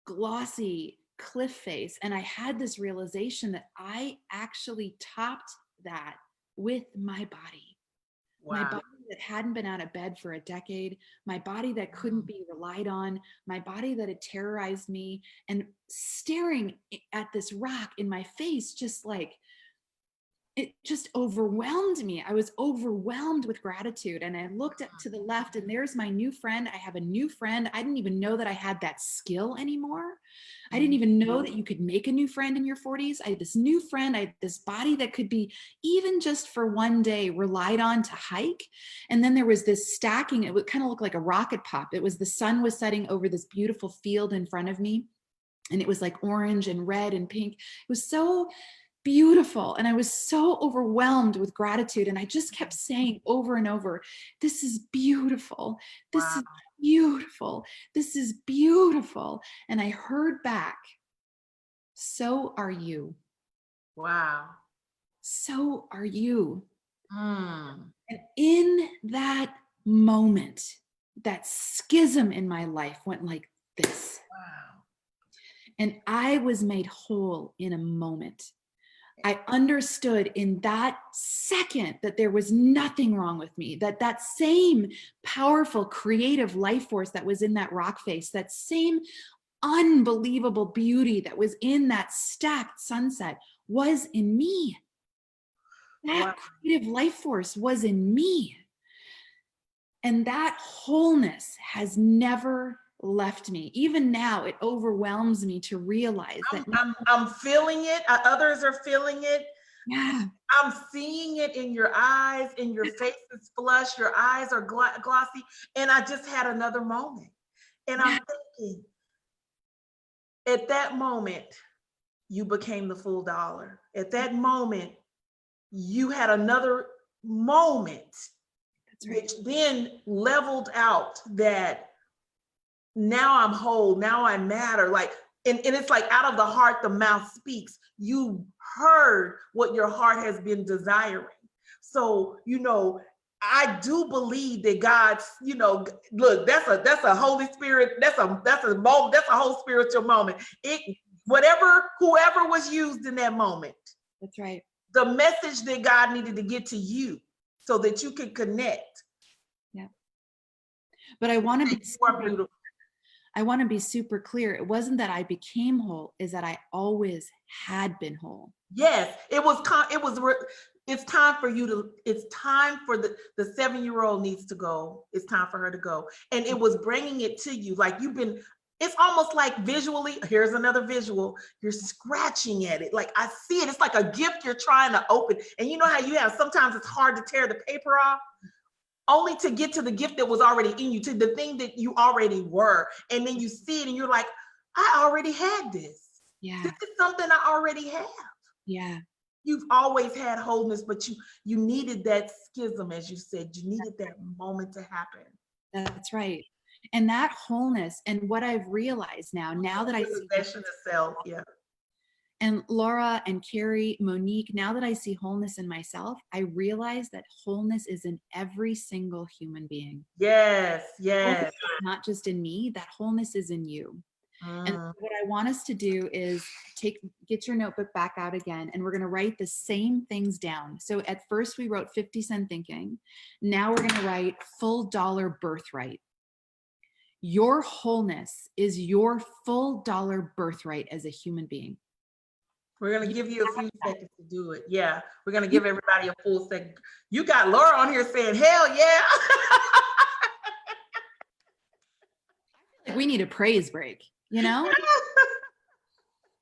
glossy cliff face. And I had this realization that I actually topped that with my body. Wow. My body that hadn't been out of bed for a decade, my body that couldn't be relied on, my body that had terrorized me, and staring at this rock in my face, just like, it just overwhelmed me. I was overwhelmed with gratitude. And I looked up to the left, and there's my new friend. I have a new friend. I didn't even know that I had that skill anymore. I didn't even know that you could make a new friend in your 40s. I had this new friend. I had this body that could be, even just for one day, relied on to hike. And then there was this stacking. It would kind of look like a rocket pop. It was, the sun was setting over this beautiful field in front of me, and it was like orange and red and pink. It was so beautiful. And I was so overwhelmed with gratitude. And I just kept saying over and over, this is beautiful. This is beautiful. This is beautiful. And I heard back, so are you. Wow. So are you. And in that moment, that schism in my life went like this. Wow. And I was made whole in a moment. I understood in that second that there was nothing wrong with me, that same powerful creative life force that was in that rock face, that same unbelievable beauty that was in that stacked sunset was in me. That creative life force was in me. And that wholeness has never left me. Even now, it overwhelms me to realize that I'm feeling it. Others are feeling it. Yeah. I'm seeing it in your eyes, in your face is flushed, your eyes are glossy. And I just had another moment. And I'm thinking, at that moment, you became the full dollar. At that moment, you had another moment, which then leveled out that now I'm whole, now I matter. Like, and it's like out of the heart, the mouth speaks. You heard what your heart has been desiring. So, I do believe that God's, look, that's a Holy Spirit, that's a moment, that's a whole spiritual moment. Whoever was used in that moment. That's right. The message that God needed to get to you so that you could connect. Yeah. But I want to be beautiful. I want to be super clear. It wasn't that I became whole, is that I always had been whole. Yes, it's time for you to, it's time for the 7-year-old needs to go. It's time for her to go. And it was bringing it to you. Like it's almost like visually, here's another visual. You're scratching at it. Like I see it. It's like a gift you're trying to open. And you know how sometimes it's hard to tear the paper off, only to get to the gift that was already in you, to the thing that you already were. And then you see it and you're like, I already had this. Yeah. This is something I already have. Yeah. You've always had wholeness, but you needed that schism, as you said. You needed that moment to happen. That's right. And that wholeness, and what I've realized now that I see possession of self, yeah. And Laura and Carrie, Monique, now that I see wholeness in myself, I realize that wholeness is in every single human being. Yes, yes. Not just in me, that wholeness is in you. And what I want us to do is get your notebook back out again, and we're going to write the same things down. So at first we wrote 50-cent thinking. Now we're going to write full dollar birthright. Your wholeness is your full dollar birthright as a human being. We're going to give you a few seconds to do it. Yeah, we're going to give everybody a full second. You got Laura on here saying, hell yeah. We need a praise break, you know?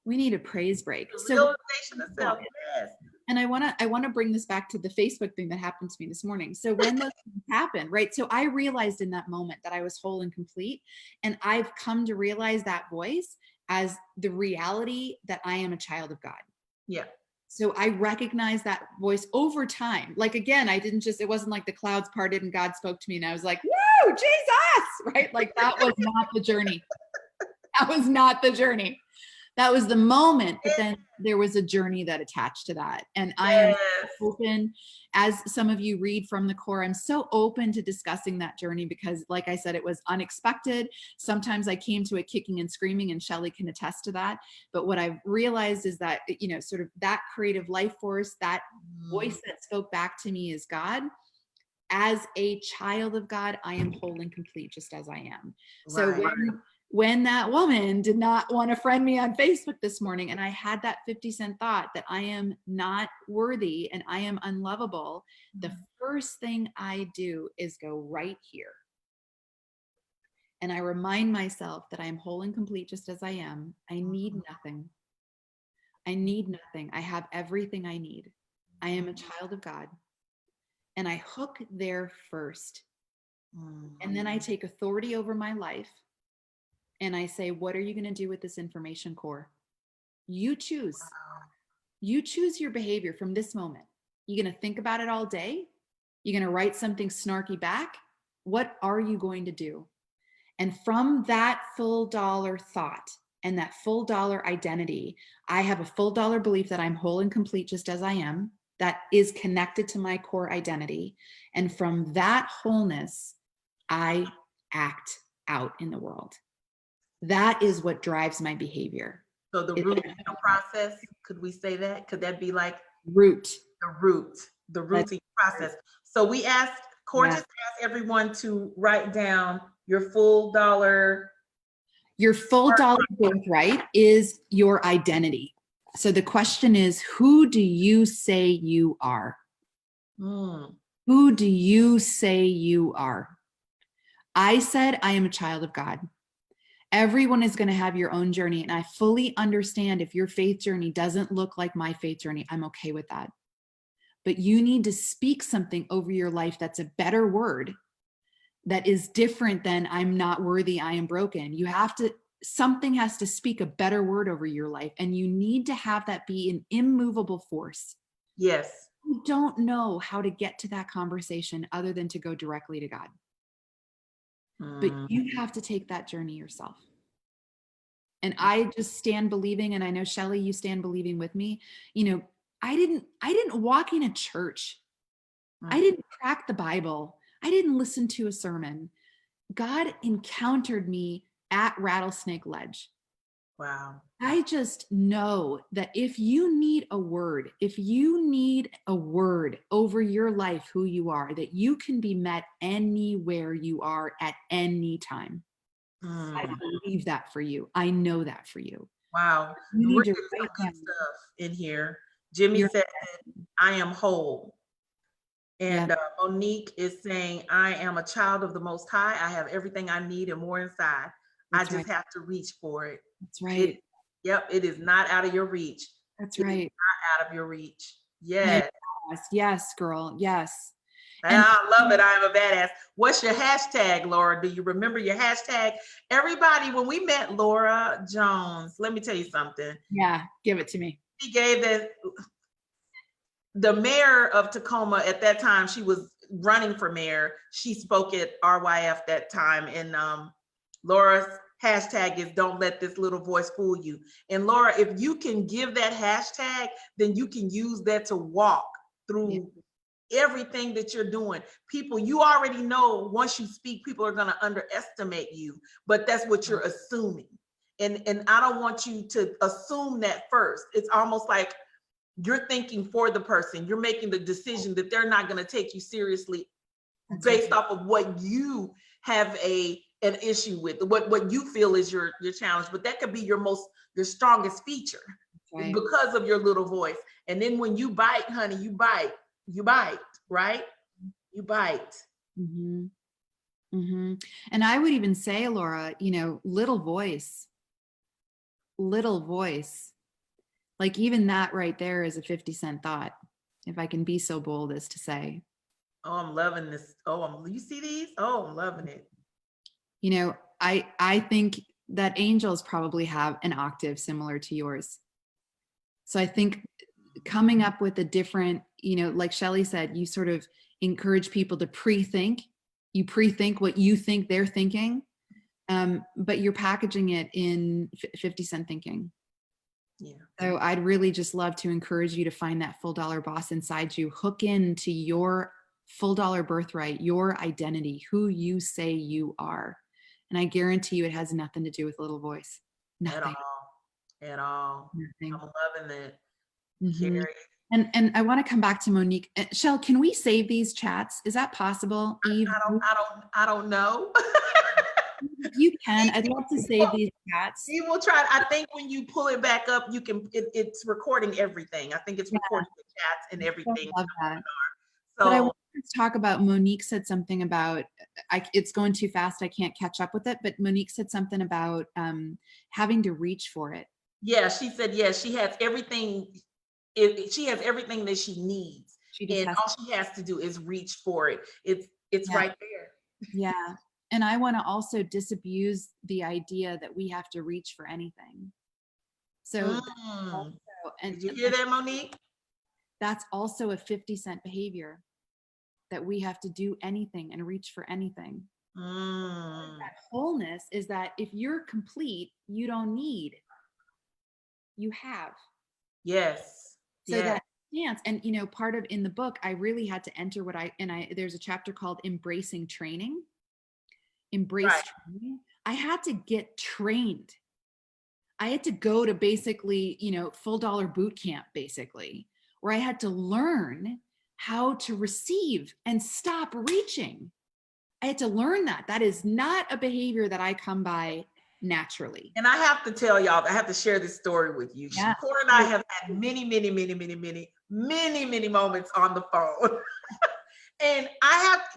We need a praise break. So, realization of self, yes. And I want to bring this back to the Facebook thing that happened to me this morning. So when those things happen, right? So I realized in that moment that I was whole and complete. And I've come to realize that voice as the reality that I am a child of God. Yeah. So I recognize that voice over time. Like, again, it wasn't like the clouds parted and God spoke to me and I was like, woo, Jesus, right? Like that was not the journey. That was not the journey. That was the moment, but then there was a journey that attached to that. And I am open, as some of you read from the core, I'm so open to discussing that journey because, like I said, it was unexpected. Sometimes I came to it kicking and screaming, and Shelly can attest to that. But what I've realized is that, sort of that creative life force, that voice that spoke back to me is God. As a child of God, I am whole and complete just as I am. So when that woman did not want to friend me on Facebook this morning, and I had that 50-cent thought that I am not worthy and I am unlovable, the first thing I do is go right here. And I remind myself that I am whole and complete just as I am. I need nothing. I need nothing. I have everything I need. I am a child of God. And I hook there first. And then I take authority over my life. And I say, what are you going to do with this information core? You choose. You choose your behavior from this moment. You're going to think about it all day. You're going to write something snarky back. What are you going to do? And from that full dollar thought and that full dollar identity, I have a full dollar belief that I'm whole and complete just as I am. That is connected to my core identity. And from that wholeness, I act out in the world. That is what drives my behavior. So the root process, could we say that? Could that be like the rooting process? So we asked, just asked everyone to write down your full dollar. Your full dollar birthright is your identity. So the question is, who do you say you are? Who do you say you are? I said, I am a child of God. Everyone is going to have your own journey. And I fully understand if your faith journey doesn't look like my faith journey, I'm okay with that. But you need to speak something over your life that's a better word, that is different than I'm not worthy, I am broken. Something has to speak a better word over your life. And you need to have that be an immovable force. Yes. You don't know how to get to that conversation other than to go directly to God. But you have to take that journey yourself. And I just stand believing, and I know Shelly, you stand believing with me. I didn't walk in a church. I didn't crack the Bible. I didn't listen to a sermon. God encountered me at Rattlesnake Ledge. Wow. I just know that if you need a word over your life, who you are, that you can be met anywhere you are at any time. I believe that for you. I know that for you. Wow. You need to write good stuff in here. Jimmy said, I am whole. And Monique is saying, I am a child of the Most High. I have everything I need and more inside. I just have to reach for it. That's right. It is not out of your reach. That's right. Not out of your reach. Yes. Yes, girl. Yes. And I love it. I am a badass. What's your hashtag, Laura? Do you remember your hashtag? Everybody, when we met Laura Jones, let me tell you something. Yeah, give it to me. She gave the mayor of Tacoma at that time. She was running for mayor. She spoke at RYF that time. And Laura's hashtag is don't let this little voice fool you. And Laura, if you can give that hashtag, then you can use that to walk through everything that you're doing. People, you already know once you speak, people are going to underestimate you, but that's what you're assuming. And I don't want you to assume that first. It's almost like you're thinking for the person. You're making the decision that they're not going to take you seriously based off of what you have an issue with, what you feel is your challenge, but that could be your strongest feature. Right. because of your little voice. And then when you bite, honey, you bite, right? You bite. Mm-hmm. Mm-hmm. And I would even say, Laura, little voice, like even that right there is a 50-cent thought, if I can be so bold as to say. Oh, I'm loving this. Oh, you see these? Oh, I'm loving it. I think that angels probably have an octave similar to yours. So I think coming up with a different, like Shelly said, you sort of encourage people to pre-think. You pre-think what you think they're thinking, but you're packaging it in 50-cent thinking. Yeah. So I'd really just love to encourage you to find that full dollar boss inside you, hook into your full dollar birthright, your identity, who you say you are. And I guarantee you it has nothing to do with little voice. Nothing. At all. Nothing. I'm loving that. Mm-hmm. Carrie. And I want to come back to Monique. Shell, can we save these chats? Is that possible? Eve, I don't know. you can. I'd love to save these chats. We will try. I think when you pull it back up, you can. It's recording everything. I think it's recording the chats and everything. I love that. So, but I want to talk about, Monique said something about, it's going too fast, I can't catch up with it, but Monique said something about having to reach for it. Yeah, she said, yes, she has everything. She has everything that she needs. And all she has to do is reach for it. It's right there. Yeah. And I want to also disabuse the idea that we have to reach for anything. So, also, did you hear that, Monique? That's also a 50-cent behavior, that we have to do anything and reach for anything. That wholeness is that if you're complete, you don't need, you have. Yes. So that dance, and part of in the book, I really had to enter there's a chapter called Embracing Training. Training. I had to get trained. I had to go to basically, full dollar boot camp, basically, where I had to learn how to receive and stop reaching. I had to learn that. That is not a behavior that I come by naturally. And I have to tell y'all, I have to share this story with you. Yeah. Cora and I have had many moments on the phone. And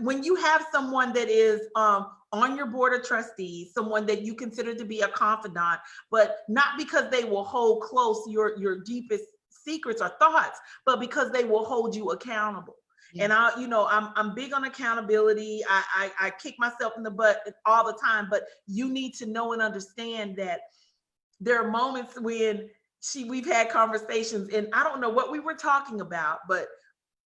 when you have someone that is on your board of trustees, someone that you consider to be a confidant, but not because they will hold close your deepest secrets or thoughts, but because they will hold you accountable. Yeah. And I'm big on accountability. I kick myself in the butt all the time, but you need to know and understand that there are moments when we've had conversations, and I don't know what we were talking about, but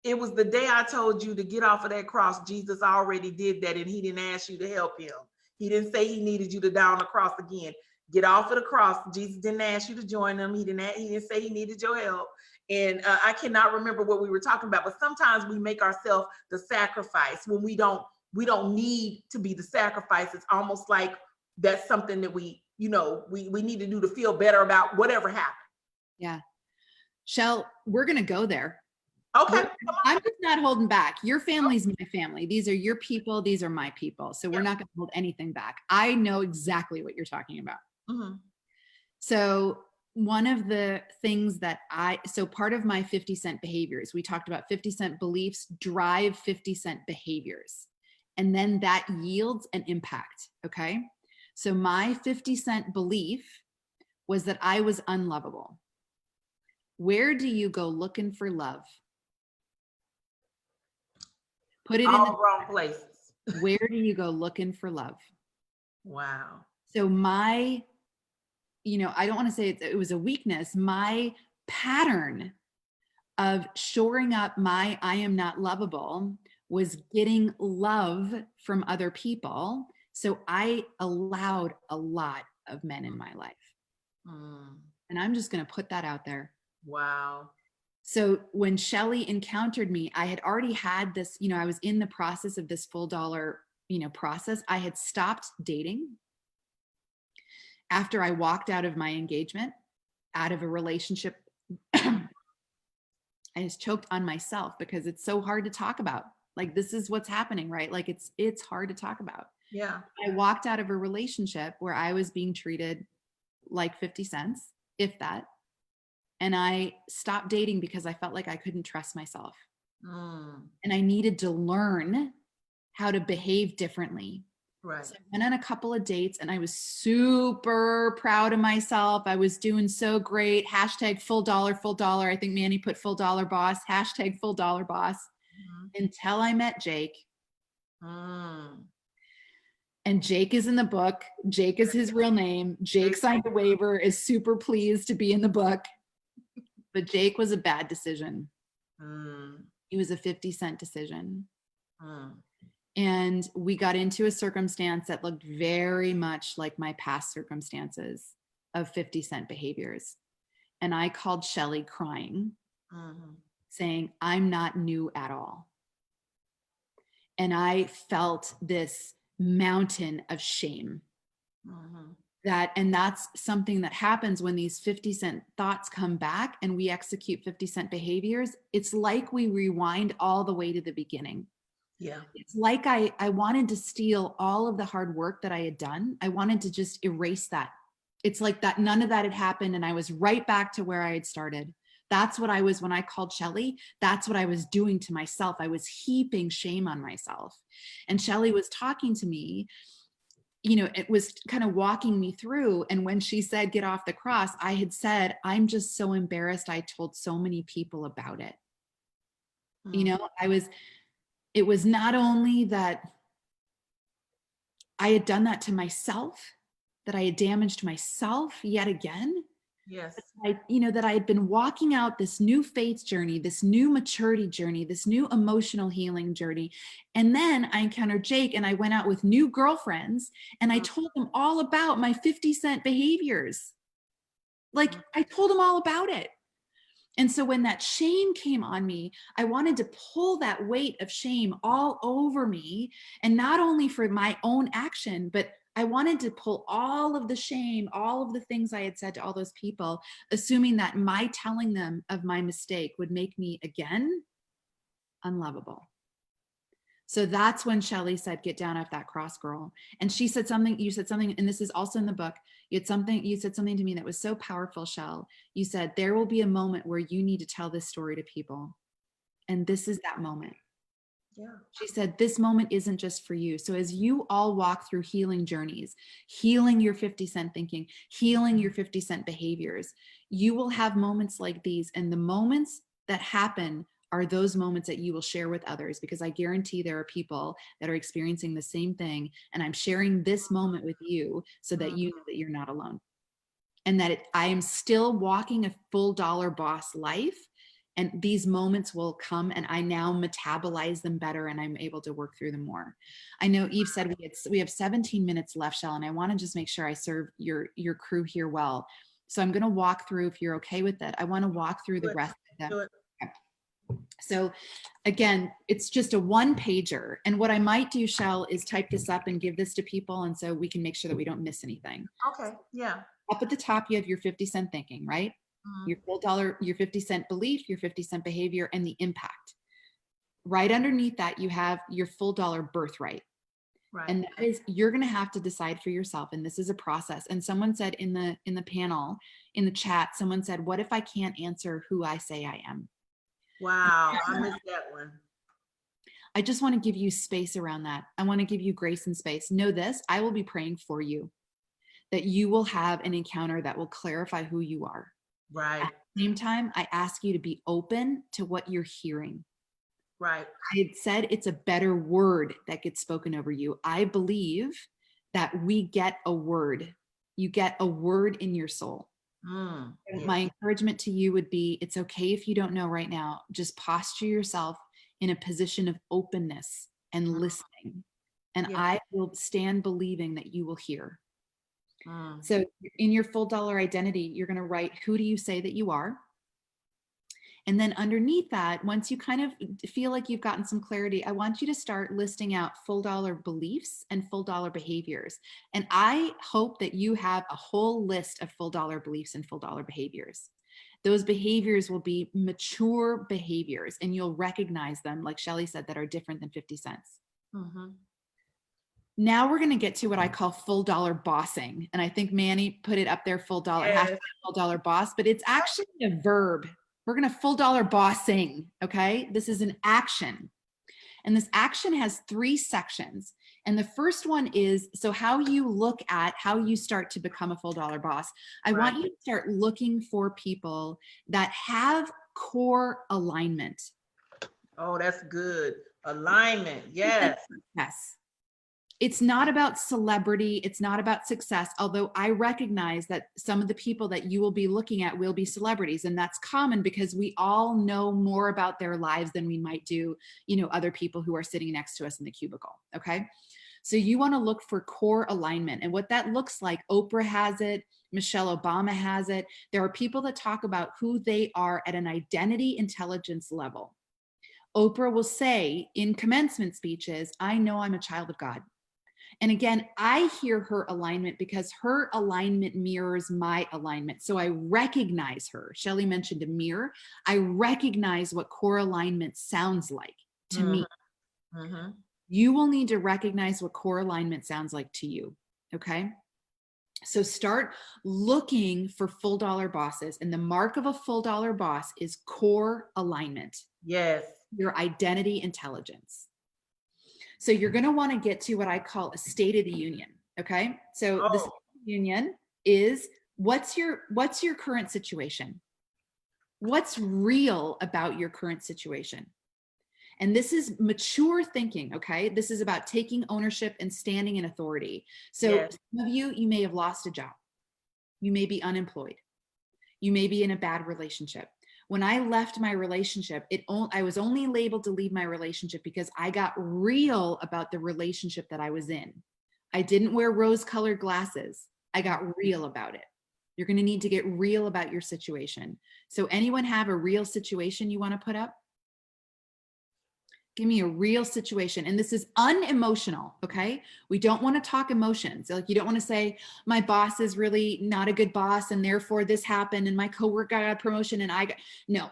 it was the day I told you to get off of that cross. Jesus already did that, and he didn't ask you to help him. He didn't say he needed you to die on the cross again. Get off of the cross. Jesus didn't ask you to join him. He didn't say he needed your help. And I cannot remember what we were talking about, but sometimes we make ourselves the sacrifice when we don't need to be the sacrifice. It's almost like that's something that we need to do to feel better about whatever happened. Yeah. Shell, we're going to go there. Okay. I'm just not holding back. Your family's my family. These are your people. These are my people. So we're not going to hold anything back. I know exactly what you're talking about. Mm-hmm. So one of the things that part of my 50-cent behaviors, we talked about 50-cent beliefs drive 50-cent behaviors. And then that yields an impact. Okay. So my 50-cent belief was that I was unlovable. Where do you go looking for love? Put it all in the wrong places. Where do you go looking for love? Wow. So I don't want to say it was a weakness. My pattern of shoring up my I am not lovable was getting love from other people. So I allowed a lot of men in my life. And I'm just going to put that out there. Wow. So when Shelly encountered me, I had already had this, I was in the process of this full dollar, process. I had stopped dating after I walked out of my engagement, out of a relationship. I just choked on myself because it's so hard to talk about. Like, this is what's happening, right? Like it's hard to talk about. Yeah. I walked out of a relationship where I was being treated like 50 cents, if that. And I stopped dating because I felt like I couldn't trust myself. Mm. And I needed to learn how to behave differently. Right. So I went on a couple of dates and I was super proud of myself. I was doing so great. Hashtag full dollar, full dollar. I think Manny put full dollar boss, hashtag full dollar boss, until I met Jake. Mm. And Jake is in the book. Jake is his real name. Jake signed the waiver, is super pleased to be in the book. But Jake was a bad decision. Mm. It was a 50-cent decision. Mm. And we got into a circumstance that looked very much like my past circumstances of 50-cent behaviors. And I called Shelly crying, saying, I'm not new at all. And I felt this mountain of shame. And that's something that happens when these 50-cent thoughts come back and we execute 50-cent behaviors. It's like we rewind all the way to the beginning. Yeah. It's like I wanted to steal all of the hard work that I had done. I wanted to just erase that. It's like that none of that had happened and I was right back to where I had started. That's what I was when I called Shelly. That's what I was doing to myself. I was heaping shame on myself. And Shelly was talking to me, you know, it was kind of walking me through. And when she said, get off the cross, I had said, I'm just so embarrassed. I told so many people about it. You know, it was not only that I had done that to myself, that I had damaged myself yet again. Yes. That I had been walking out this new faith journey, this new maturity journey, this new emotional healing journey. And then I encountered Jake and I went out with new girlfriends and I told them all about my 50-cent behaviors. Like I told them all about it. And so when that shame came on me, I wanted to pull that weight of shame all over me. And not only for my own action, but I wanted to pull all of the shame, all of the things I had said to all those people, assuming that my telling them of my mistake would make me again unlovable. So that's when Shelly said, get down off that cross, girl. And she said something, you said something, and this is also in the book. You said something to me that was so powerful, Shell. You said, there will be a moment where you need to tell this story to people. And this is that moment. Yeah. She said, this moment isn't just for you. So as you all walk through healing journeys, healing your 50-cent thinking, healing your 50-cent behaviors, you will have moments like these. And the moments that happen are those moments that you will share with others, because I guarantee there are people that are experiencing the same thing. And I'm sharing this moment with you so that you know that you're not alone. And that I am still walking a full dollar boss life. And these moments will come and I now metabolize them better and I'm able to work through them more. I know Eve said we have 17 minutes left, Shell, and I want to just make sure I serve your crew here well. So I'm going to walk through, if you're okay with it, I want to walk through the rest of them. So again, it's just a one pager. And what I might do, Shell, is type this up and give this to people. And so we can make sure that we don't miss anything. Okay. Yeah. Up at the top, you have your 50-cent thinking, right? Your full dollar, your 50-cent belief, your 50-cent behavior, and the impact. Right underneath that, you have your full dollar birthright. Right. And that is, you're going to have to decide for yourself. And this is a process. And someone said in the panel, in the chat, someone said, what if I can't answer who I say I am? Wow, I missed that one. I just want to give you space around that. I want to give you grace and space. Know this, I will be praying for you, that you will have an encounter that will clarify who you are. Right. At the same time, I ask you to be open to what you're hearing. Right. I had said it's a better word that gets spoken over you. I believe that we get a word. You get a word in your soul. Yeah. My encouragement to you would be, it's okay if you don't know right now. Just posture yourself in a position of openness and listening. And I will stand believing that you will hear. So in your full dollar identity, you're going to write, who do you say that you are? And then underneath that, once you kind of feel like you've gotten some clarity, I want you to start listing out full dollar beliefs and full dollar behaviors. And I hope that you have a whole list of full dollar beliefs and full dollar behaviors. Those behaviors will be mature behaviors and you'll recognize them, like Shelly said, that are different than 50 cents. Now we're going to get to what I call full dollar bossing. And I think Manny put it up there, full dollar, Yes. hashtag full dollar boss, but it's actually a verb. We're going to full dollar bossing. Okay. This is an action. And this action has 3 sections. And the first one is, so how you look at how you start to become a full dollar boss. I want you to start looking for people that have core alignment. Oh, that's good. Alignment. Yes. Yes. It's not about celebrity. It's not about success. Although I recognize that some of the people that you will be looking at will be celebrities. And that's common because we all know more about their lives than we might do, other people who are sitting next to us in the cubicle. Okay. So you want to look for core alignment. And what that looks like, Oprah has it. Michelle Obama has it. There are people that talk about who they are at an identity intelligence level. Oprah will say in commencement speeches, I know I'm a child of God. And again, I hear her alignment because her alignment mirrors my alignment. So I recognize her. Shelly mentioned a mirror. I recognize what core alignment sounds like to me. Mm-hmm. You will need to recognize what core alignment sounds like to you. Okay. So start looking for full dollar bosses. And the mark of a full dollar boss is core alignment. Yes. Your identity intelligence. So you're going to want to get to what I call a state of the union. Okay. So the state of the union is what's your current situation? What's real about your current situation? And this is mature thinking. Okay. This is about taking ownership and standing in authority. So some of you may have lost a job. You may be unemployed. You may be in a bad relationship. When I left my relationship, I was only labeled to leave my relationship because I got real about the relationship that I was in. I didn't wear rose-colored glasses. I got real about it. You're going to need to get real about your situation. So anyone have a real situation you want to put up? Give me a real situation. And this is unemotional, okay? We don't want to talk emotions. Like you don't want to say, my boss is really not a good boss and therefore this happened and my coworker got a promotion and no.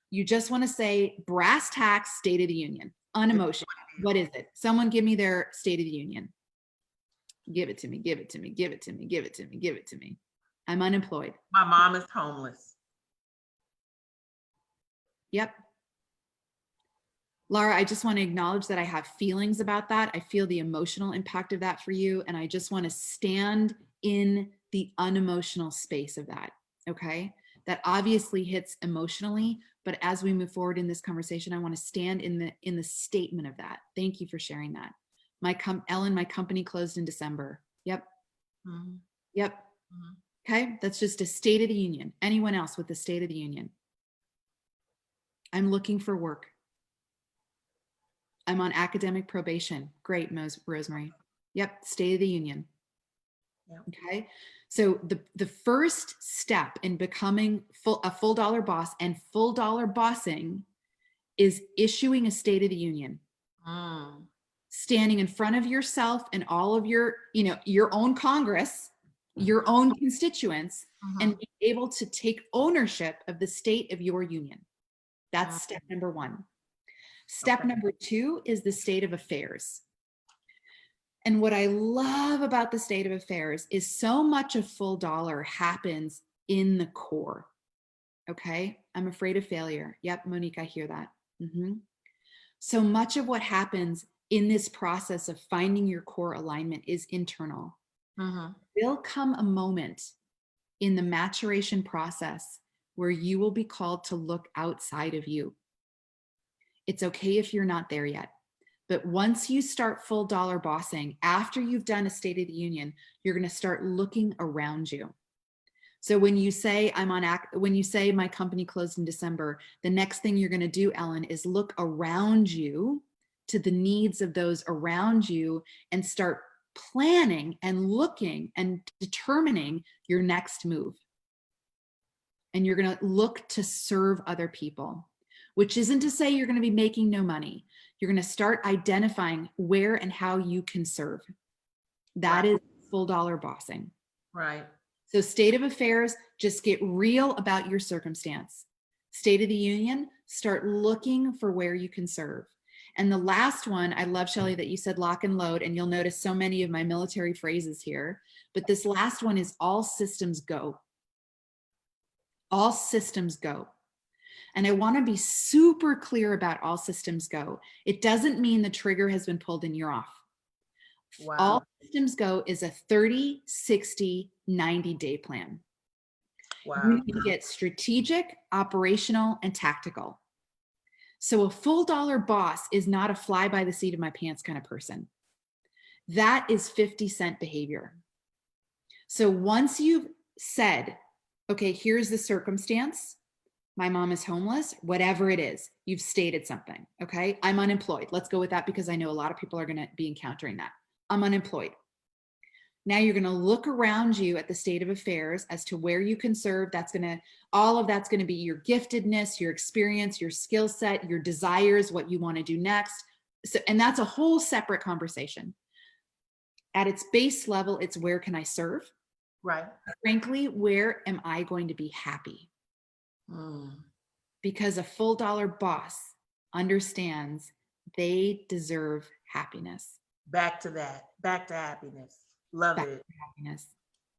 You just want to say brass tacks, State of the Union, unemotional. What is it? Someone give me their State of the Union. Give it to me, give it to me, give it to me, give it to me, give it to me. I'm unemployed. My mom is homeless. Yep. Laura, I just want to acknowledge that I have feelings about that. I feel the emotional impact of that for you. And I just want to stand in the unemotional space of that. Okay. That obviously hits emotionally, but as we move forward in this conversation, I want to stand in the statement of that. Thank you for sharing that. Ellen, my company closed in December. Yep. Mm-hmm. Yep. Mm-hmm. Okay. That's just a State of the Union. Anyone else with the State of the Union? I'm looking for work. I'm on academic probation. Great, Rosemary. Yep, State of the Union. Yep. Okay, so the first step in becoming a full dollar boss and full dollar bossing is issuing a State of the Union. Standing in front of yourself and all of your own Congress, your own constituents, and be able to take ownership of the state of your union. That's step number 1. Step number 2 is the state of affairs. And what I love about the state of affairs is so much of full dollar happens in the core. Okay. I'm afraid of failure. Yep. Monique, I hear that. So much of what happens in this process of finding your core alignment is internal. There'll come a moment in the maturation process where you will be called to look outside of you. It's okay if you're not there yet. But once you start full dollar bossing, after you've done a State of the Union, you're going to start looking around you. So when you say when you say my company closed in December, the next thing you're going to do, Ellen, is look around you to the needs of those around you and start planning and looking and determining your next move. And you're going to look to serve other people, which isn't to say you're going to be making no money. You're going to start identifying where and how you can serve. That is full dollar bossing. Right. So state of affairs, just get real about your circumstance. State of the Union, start looking for where you can serve. And the last one, I love, Shelly, that you said lock and load, and you'll notice so many of my military phrases here, but this last one is all systems go. All systems go. And I want to be super clear about all systems go. It doesn't mean the trigger has been pulled and you're off. Wow. All systems go is a 30, 60, 90-day plan. Wow. You need to get strategic, operational, and tactical. So a full dollar boss is not a fly by the seat of my pants kind of person. That is 50-cent behavior. So once you've said, okay, here's the circumstance. My mom is homeless, whatever it is, you've stated something, okay? I'm unemployed. Let's go with that because I know a lot of people are going to be encountering that. I'm unemployed. Now you're going to look around you at the state of affairs as to where you can serve. All of that's going to be your giftedness, your experience, your skill set, your desires, what you want to do next. So, and that's a whole separate conversation. At its base level, it's where can I serve? Right. Frankly, where am I going to be happy? Because a full dollar boss understands they deserve happiness. Back to that. Back to happiness. Love back it. To happiness.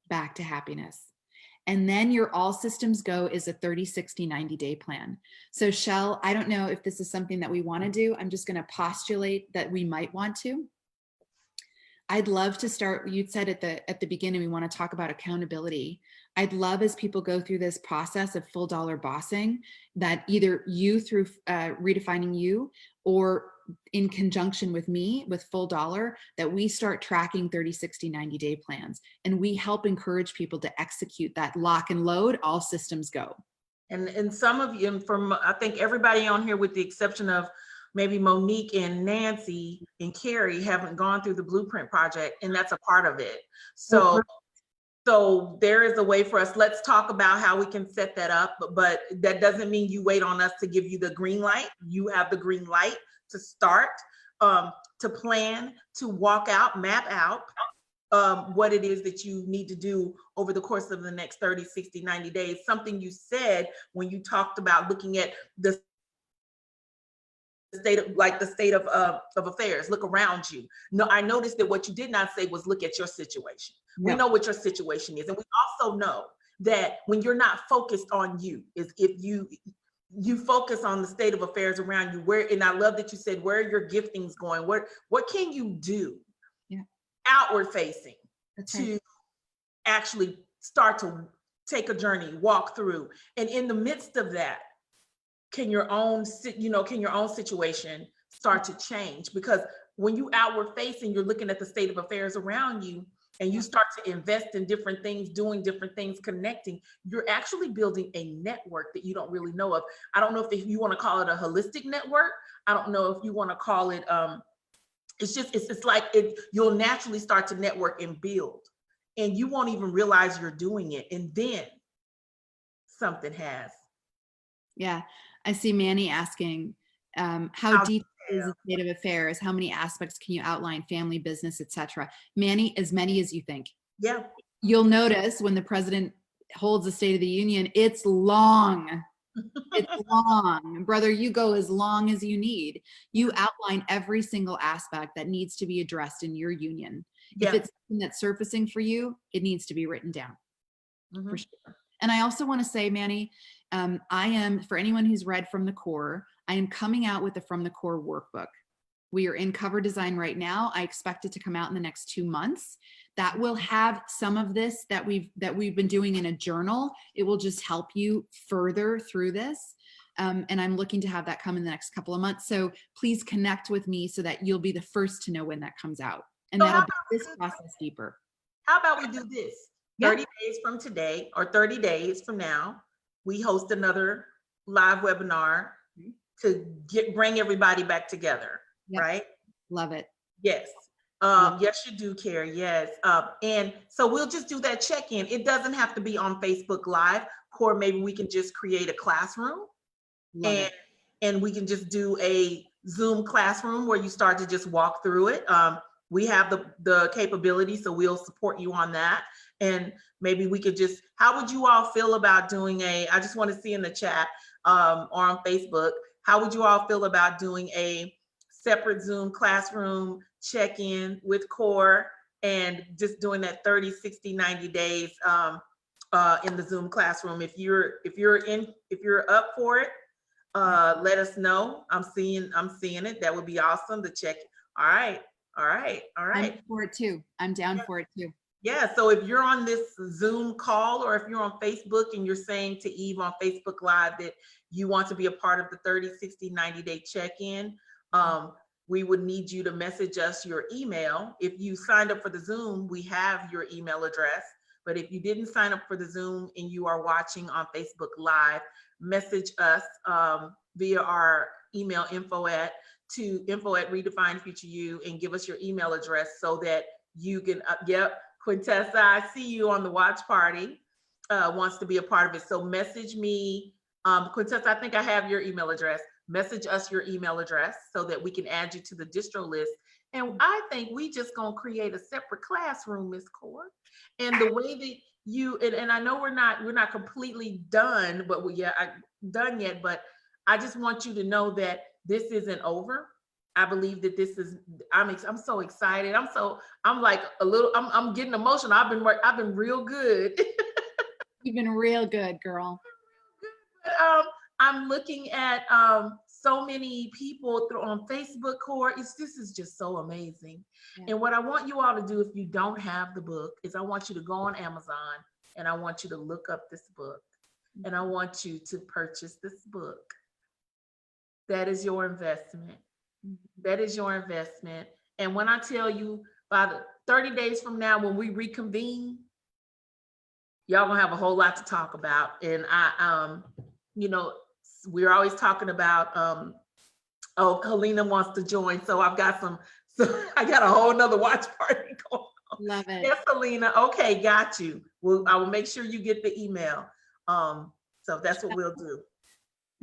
Back to happiness. And then your all systems go is a 30, 60, 90-day plan. So Shell, I don't know if this is something that we want to do. I'm just going to postulate that we might want to. I'd love to start, you said at the beginning, we want to talk about accountability. I'd love as people go through this process of full dollar bossing that either you through Redefining You or in conjunction with me with Full Dollar, that we start tracking 30, 60, 90-day plans. And we help encourage people to execute that lock and load, all systems go. And some of you, from I think everybody on here with the exception of maybe Monique and Nancy and Carrie haven't gone through the Blueprint Project, and that's a part of it. So there is a way for us. Let's talk about how we can set that up, but that doesn't mean you wait on us to give you the green light. You have the green light to start, to plan, to walk out, map out what it is that you need to do over the course of the next 30, 60, 90 days. Something you said when you talked about looking at the state of affairs, look around you. No, I noticed that what you did not say was look at your situation. We know what your situation is. And we also know that when you're not focused on you, is if you focus on the state of affairs around you, and I love that you said, where are your giftings going? What can you do outward facing to actually start to take a journey, walk through? And in the midst of that, can your own situation start to change? Because when you outward facing, you're looking at the state of affairs around you, and you start to invest in different things, doing different things, connecting, you're actually building a network that you don't really know of. I don't know if you want to call it a holistic network. I don't know if you want to call it, it's like you'll naturally start to network and build, and you won't even realize you're doing it. And then something has. Yeah. I see Manny asking, how deep is the state of affairs? How many aspects can you outline? Family, business, etc. Manny, as many as you think. Yeah. You'll notice when the president holds the State of the Union, it's long. It's long. Brother, you go as long as you need. You outline every single aspect that needs to be addressed in your union. If it's something that's surfacing for you, it needs to be written down. For sure. And I also want to say, Manny, I am, for anyone who's read From the Core, I am coming out with the From the Core workbook. We are in cover design right now. I expect it to come out in the next 2 months. That will have some of this that we've been doing in a journal. It will just help you further through this. And I'm looking to have that come in the next couple of months. So please connect with me so that you'll be the first to know when that comes out. And that'll be this process deeper. How about we do this? 30 days from today, or 30 days from now, we host another live webinar to bring everybody back together, right? Love it. Yes. Yes, you do, Carrie. Yes. And so we'll just do that check-in. It doesn't have to be on Facebook Live, or maybe we can just create a classroom and we can just do a Zoom classroom where you start to just walk through it. We have the capability, so we'll support you on that. And maybe we could just, how would you all feel about doing I just want to see in the chat or on Facebook, how would you all feel about doing a separate Zoom classroom check-in with Core, and just doing that 30, 60, 90 days in the Zoom classroom. If you're up for it, let us know. I'm seeing it. That would be awesome to check. All right. I'm for it too. I'm down for it too. Yeah, so if you're on this Zoom call, or if you're on Facebook and you're saying to Eve on Facebook Live that you want to be a part of the 30, 60, 90-day check-in, we would need you to message us your email. If you signed up for the Zoom, we have your email address. But if you didn't sign up for the Zoom and you are watching on Facebook Live, message us via our email info at Redefine Future You, and give us your email address so that you can, Quintessa, I see you on the watch party, wants to be a part of it. So message me, Quintessa, I think I have your email address. Message us your email address so that we can add you to the distro list. And I think we just gonna create a separate classroom, Ms. Core. And the way that you, and I know we're not completely done, but done yet, but I just want you to know that this isn't over. I believe that this is, I'm so excited. I'm getting emotional. I've been real good. You've been real good, girl. But, I'm looking at so many people on Facebook, Core. This is just so amazing. Yeah. And what I want you all to do, if you don't have the book, is I want you to go on Amazon and I want you to look up this book, and I want you to purchase this book. That is your investment. That is your investment. And when I tell you, by the 30 days from now, when we reconvene, y'all gonna have a whole lot to talk about. And we're always talking about, Helena wants to join. So I got a whole nother watch party going on. Love it. Yes, Helena. Okay, got you. I will make sure you get the email. So that's what we'll do.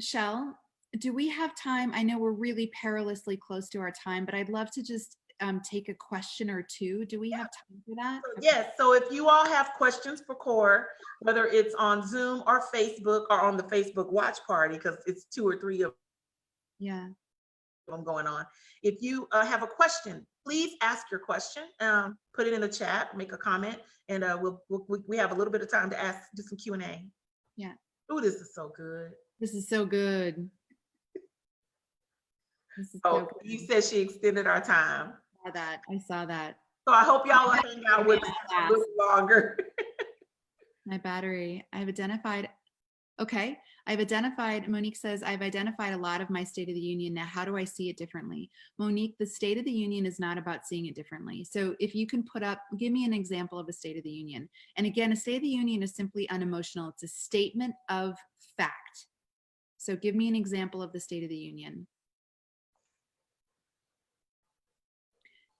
Shell, do we have time? I know we're really perilously close to our time, but I'd love to just take a question or two. Do we have time for that? Yes. So if you all have questions for Core, whether it's on Zoom or Facebook or on the Facebook watch party, because it's 2 or 3 of them going on. If you have a question, please ask your question. Put it in the chat, make a comment, and we have a little bit of time to do some Q&A. Yeah. Oh, this is so good. This is so good. You said she extended our time. I saw that. So I hope y'all will hang out with us a little longer. My battery. Monique says, I've identified a lot of my State of the Union. Now, how do I see it differently? Monique, the State of the Union is not about seeing it differently. So if you can give me an example of a State of the Union. And again, a State of the Union is simply unemotional. It's a statement of fact. So give me an example of the State of the Union.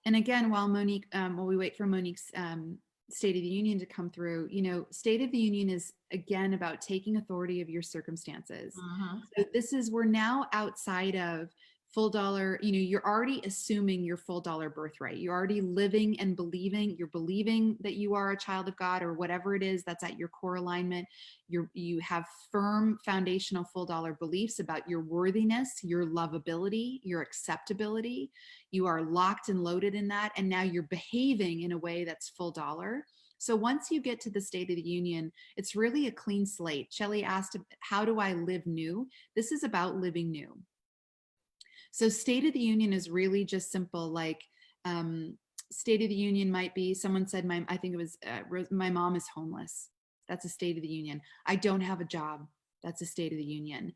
And again, while we wait for Monique's State of the Union to come through, State of the Union is again about taking authority of your circumstances. So we're now outside of full dollar, you're already assuming your full dollar birthright. You're already living and you're believing that you are a child of God, or whatever it is that's at your core alignment. You have firm foundational full dollar beliefs about your worthiness, your lovability, your acceptability. You are locked and loaded in that. And now you're behaving in a way that's full dollar. So once you get to the State of the Union, it's really a clean slate. Shelly asked, how do I live new? This is about living new. So State of the Union is really just simple, like State of the Union might be, someone said, I think it was, my mom is homeless. That's a State of the Union. I don't have a job. That's a State of the Union.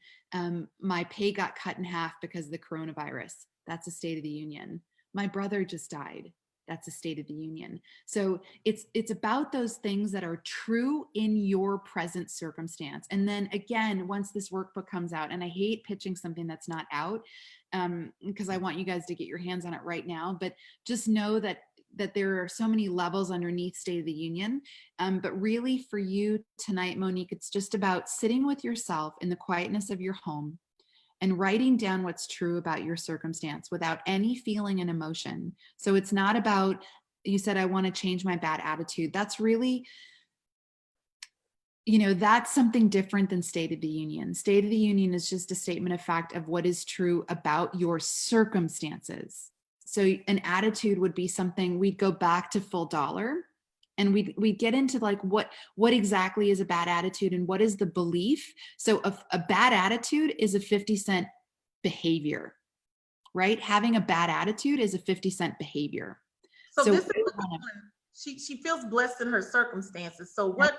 My pay got cut in half because of the coronavirus. That's a State of the Union. My brother just died. That's a State of the Union. So it's about those things that are true in your present circumstance. And then again, once this workbook comes out, and I hate pitching something that's not out, because I want you guys to get your hands on it right now, but just know that there are so many levels underneath State of the Union. But really for you tonight, Monique, it's just about sitting with yourself in the quietness of your home and writing down what's true about your circumstance without any feeling and emotion. So it's not about, you said, I want to change my bad attitude. That's really, that's something different than State of the Union. State of the Union is just a statement of fact of what is true about your circumstances. So an attitude would be something we'd go back to full dollar, and we'd get into like what exactly is a bad attitude and what is the belief. So a bad attitude is a 50-cent behavior, right? Having a bad attitude is a 50-cent behavior. So this is she feels blessed in her circumstances. So what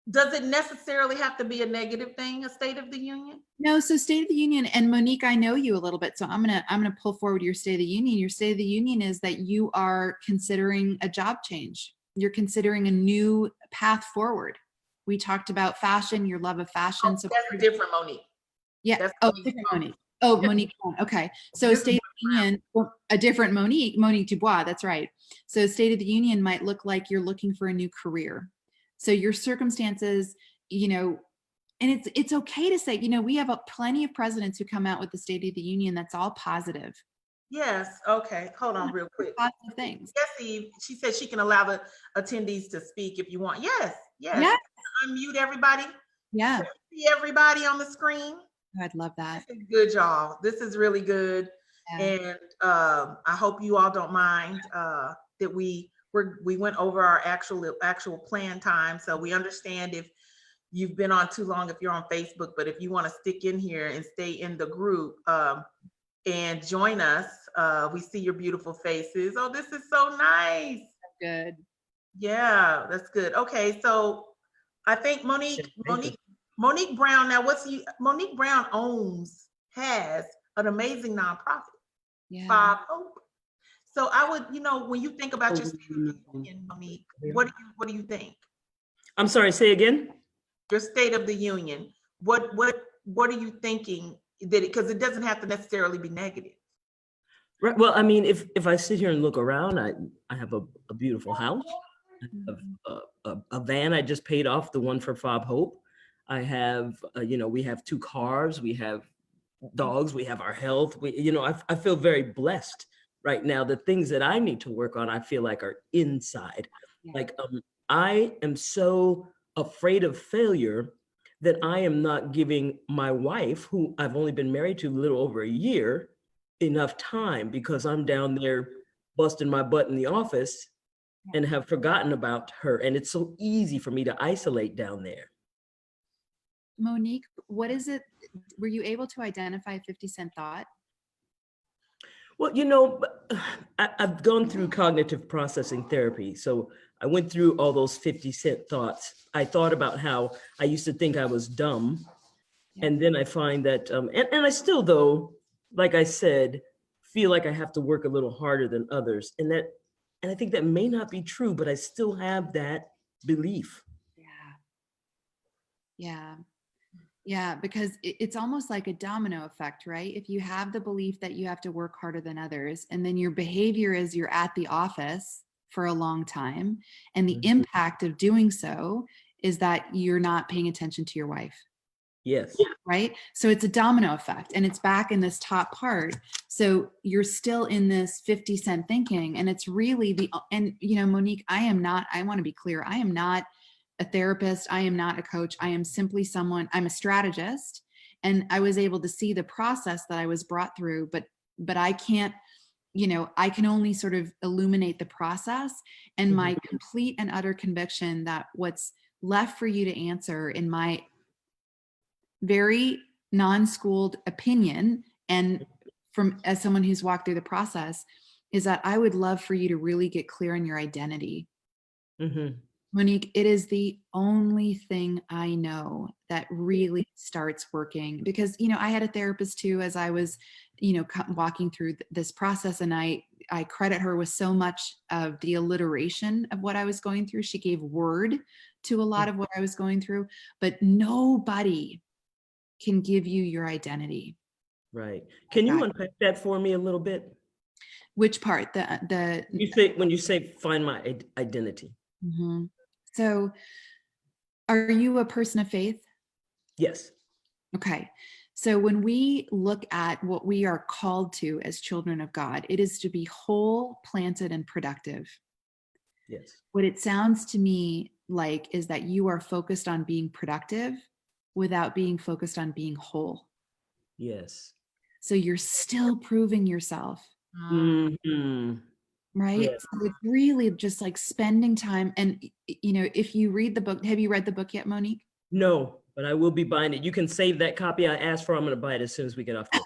does it necessarily have to be a negative thing, a State of the Union? No, so State of the Union, and Monique, I know you a little bit, so I'm gonna pull forward your State of the Union. Your State of the Union is that you are considering a job change. You're considering a new path forward. We talked about fashion, your love of fashion. Oh, so that's different, Monique. Yeah. That's Different Monique. Oh, Monique. Okay. So State of the Union, a different Monique Dubois. That's right. So State of the Union might look like you're looking for a new career. So your circumstances, and it's okay to say, we have plenty of presidents who come out with the State of the Union that's all positive. Yes. Okay. Hold on real quick. Positive things. Yes, Eve. She said she can allow the attendees to speak if you want. Yes. Yes. Unmute everybody. Yeah. See everybody on the screen. I'd love that. This is good, y'all. This is really good. Yeah. And I hope you all don't mind that we went over our actual plan time. So we understand if you've been on too long, if you're on Facebook, but if you want to stick in here and stay in the group and join us, we see your beautiful faces. Oh, this is so nice. Good. Yeah, that's good. Okay, so I think Monique Brown. Now, Monique Brown has an amazing nonprofit. Yeah. Bob Hope. So I would, when you think about your State of the Union, Monique, what do you think? I'm sorry, say again. Your State of the Union. What are you thinking that because it doesn't have to necessarily be negative? Right. Well, I mean, if I sit here and look around, I have a beautiful house, a van I just paid off, the one for Fob Hope. I have, we have 2 cars, we have dogs, we have our health. I feel very blessed right now. The things that I need to work on, I feel like are inside. Yeah. Like I am so afraid of failure that I am not giving my wife, who I've only been married to a little over a year, enough time because I'm down there busting my butt in the office and have forgotten about her. And it's so easy for me to isolate down there. Monique, what is it? Were you able to identify a 50-cent thought? Well, I've gone through cognitive processing therapy. So I went through all those 50-cent thoughts. I thought about how I used to think I was dumb. Yeah. And then I find that, and I still, though, like I said, feel like I have to work a little harder than others. And I think that may not be true, but I still have that belief. Yeah, because it's almost like a domino effect, right? If you have the belief that you have to work harder than others, and then your behavior is you're at the office for a long time, and the impact of doing so is that you're not paying attention to your wife. Yes. Right? So it's a domino effect, and it's back in this top part. So you're still in this 50-cent thinking, and it's really Monique, I want to be clear, I am not a therapist. I am not a coach. I am simply I'm a strategist, and I was able to see the process that I was brought through, but I can't, I can only sort of illuminate the process, and my complete and utter conviction that what's left for you to answer, in my very non-schooled opinion, and as someone who's walked through the process, is that I would love for you to really get clear on your identity. Mm-hmm. Monique, it is the only thing I know that really starts working, because, I had a therapist too, as I was, walking through this process, and I credit her with so much of the alliteration of what I was going through. She gave word to a lot of what I was going through, but nobody can give you your identity. Right. Can you unpack that for me a little bit? Which part? When you say find my identity. Mm-hmm. So are you a person of faith? Yes. Okay. So when we look at what we are called to as children of God, it is to be whole, planted, and productive. Yes. What it sounds to me like is that you are focused on being productive without being focused on being whole. Yes. So you're still proving yourself, Mhm. right? Yeah. So it's really just like spending time. And, you know, if you read the book, have you read the book yet, Monique? No, but I will be buying it. You can save that copy I asked for. I'm going to buy it as soon as we get off this.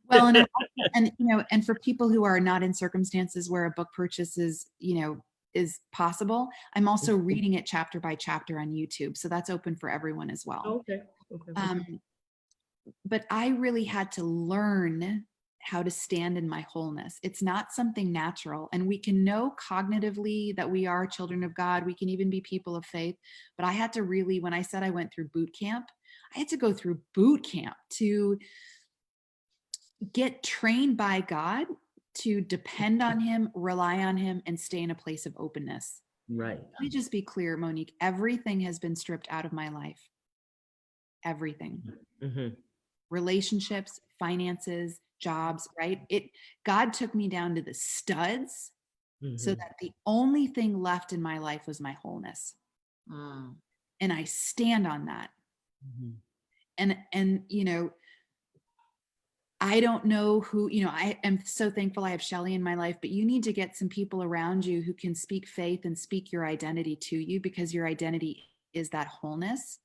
Well, and you know, and for people who are not in circumstances where a book purchase is, you know, is possible, I'm also reading it chapter by chapter on YouTube. So that's open for everyone as well. Okay. Okay. But I really had to learn how to stand in my wholeness. It's not something natural. And we can know cognitively that we are children of God. We can even be people of faith. But I had to really, when I said I went through boot camp, I had to go through boot camp to get trained by God to depend on him, rely on him, and stay in a place of openness. Right. Let me just be clear, Monique, everything has been stripped out of my life. Everything. Mm-hmm. Relationships, finances, jobs, right? God took me down to the studs so that the only thing left in my life was my wholeness. And I stand on that. And you know, I don't know who, you know, I am so thankful I have Shelly in my life, but you need to get some people around you who can speak faith and speak your identity to you, because your identity is that wholeness.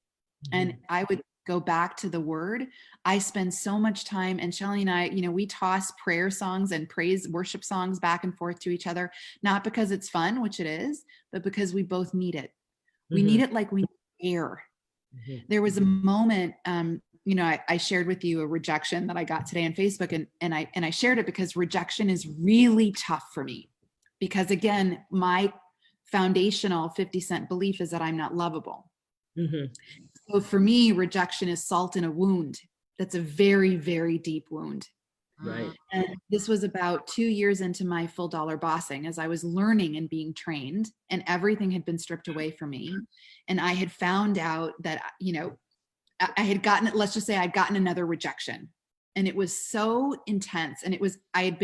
And I would go back to the word. I spend so much time, and Shelly and I, you know, we toss prayer songs and praise worship songs back and forth to each other, not because it's fun, which it is, but because we both need it. We need it like we need air. There was a moment, you know, I shared with you a rejection that I got today on Facebook, and I shared it because rejection is really tough for me, because again, my foundational 50-cent belief is that I'm not lovable. So for me, rejection is salt in a wound. That's a very, very deep wound. Right. And this was about 2 years into my full dollar bossing, as I was learning and being trained, and everything had been stripped away from me. And I had found out that, you know, I had gotten, let's just say I'd gotten another rejection, and it was so intense. And it was, I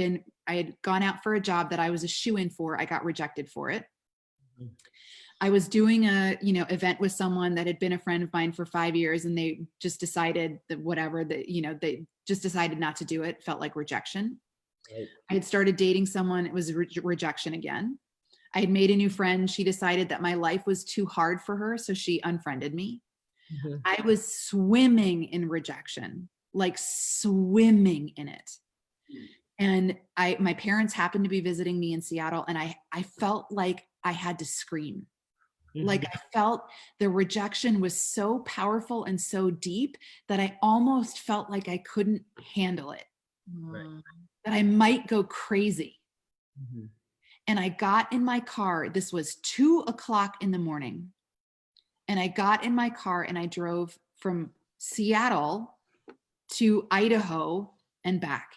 had gone out for a job that I was a shoo-in for. I got rejected for it. I was doing a, you know, event with someone that had been a friend of mine for 5 years, and they just decided that whatever, that, you know, they just decided not to do it. Felt like rejection. Right. I had started dating someone. It was rejection again. I had made a new friend. She decided that my life was too hard for her, so she unfriended me. I was swimming in rejection, like swimming in it. And my parents happened to be visiting me in Seattle, and I felt like I had to scream. Like I felt the rejection was so powerful and so deep that I almost felt like I couldn't handle it, that I might go crazy. And I got in my car. This was 2:00 in the morning. And I got in my car and I drove from Seattle to Idaho and back,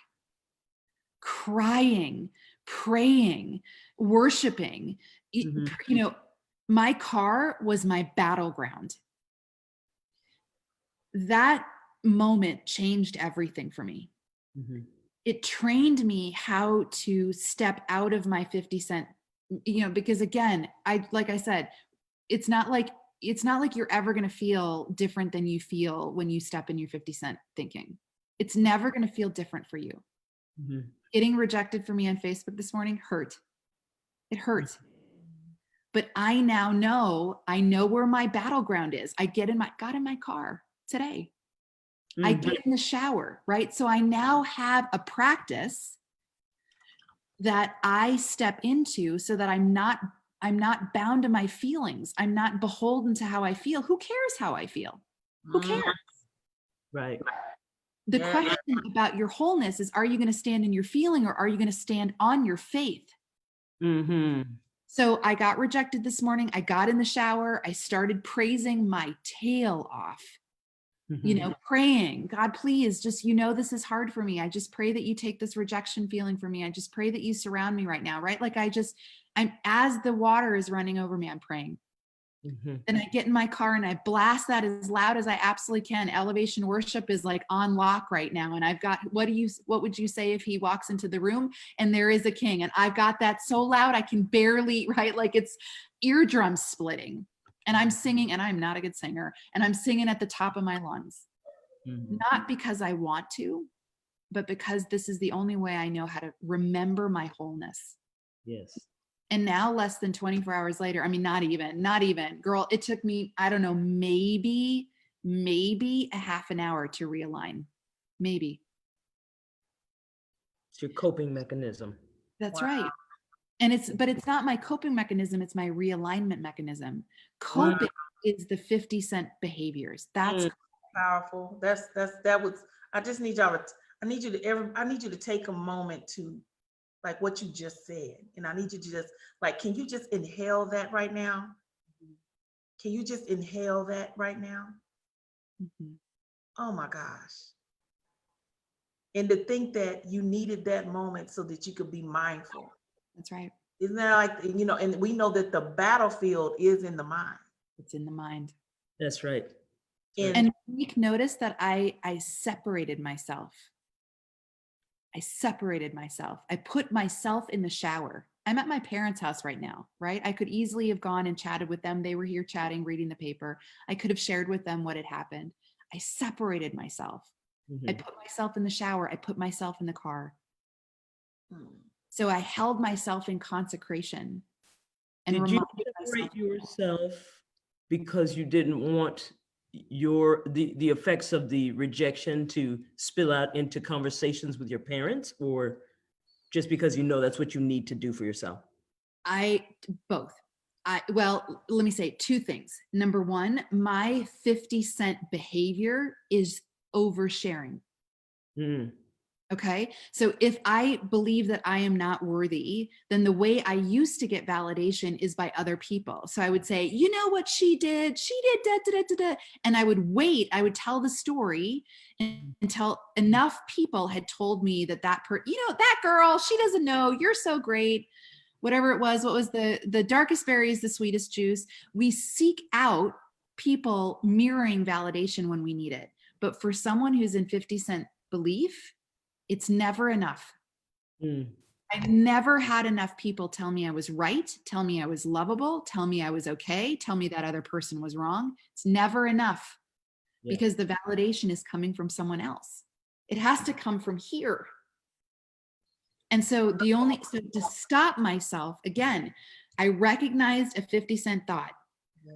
crying, praying, worshiping. You know, my car was my battleground. That moment changed everything for me. It trained me how to step out of my 50-cent, you know, because again, like I said, it's not like you're ever going to feel different than you feel when you step in your 50-cent thinking. It's never going to feel different for you. Getting rejected for me on Facebook this morning hurt. It hurts. But I now know, I know where my battleground is. I got in my car today. I get in the shower, right? So I now have a practice that I step into so that I'm not bound to my feelings. I'm not beholden to how I feel. Who cares how I feel? Who cares? Right. The question about your wholeness is, are you going to stand in your feeling, or are you going to stand on your faith? So I got rejected this morning. I got in the shower. I started praising my tail off, you know, praying, God, please, just, you know, this is hard for me. I just pray that you take this rejection feeling from me. I just pray that you surround me right now, right? Like I'm, as the water is running over me, I'm praying. Then I get in my car and I blast that as loud as I absolutely can. Elevation worship is like on lock right now. And I've got, what would you say if he walks into the room and there is a king? And I've got that so loud, I can barely, right? Like it's eardrum splitting. and I'm singing, and I'm not a good singer, and I'm singing at the top of my lungs, not because I want to, but because this is the only way I know how to remember my wholeness. Yes. And now, less than 24 hours later, I mean, not even, girl, it took me, I don't know, maybe a half an hour to realign. Maybe. It's your coping mechanism. That's Wow. right. And but it's not my coping mechanism, it's my realignment mechanism. Coping is the 50-cent behaviors. That's powerful. That was, I just need y'all to, I need you to take a moment to, like what you just said. And I need you to just, like, can you just inhale that right now? Can you just inhale that right now? Oh my gosh. And to think that you needed that moment so that you could be mindful. That's right. Isn't that like, you know, and we know that the battlefield is in the mind. It's in the mind. That's right. And notice that I separated myself. I put myself in the shower. I'm at my parents' house right now, right? I could easily have gone and chatted with them. They were here chatting, reading the paper. I could have shared with them what had happened. I separated myself. I put myself in the shower. I put myself in the car. So I held myself in consecration. And did you separate yourself because you didn't want the effects of the rejection to spill out into conversations with your parents, or just because you know that's what you need to do for yourself? Both. Well, let me say two things. Number one, my 50-cent behavior is oversharing. Okay. So if I believe that I am not worthy, then the way I used to get validation is by other people. So I would say, you know what she did? She did da, da, da, da. And I would tell the story until enough people had told me that that girl, she doesn't know, you're so great. Whatever it was, what was the darkest berry is the sweetest juice. We seek out people mirroring validation when we need it. But for someone who's in 50-cent belief, it's never enough. I've never had enough people tell me I was right, tell me I was lovable, tell me I was okay, tell me that other person was wrong. It's never enough because the validation is coming from someone else. It has to come from here. And so to stop myself, again, I recognized a 50-cent thought.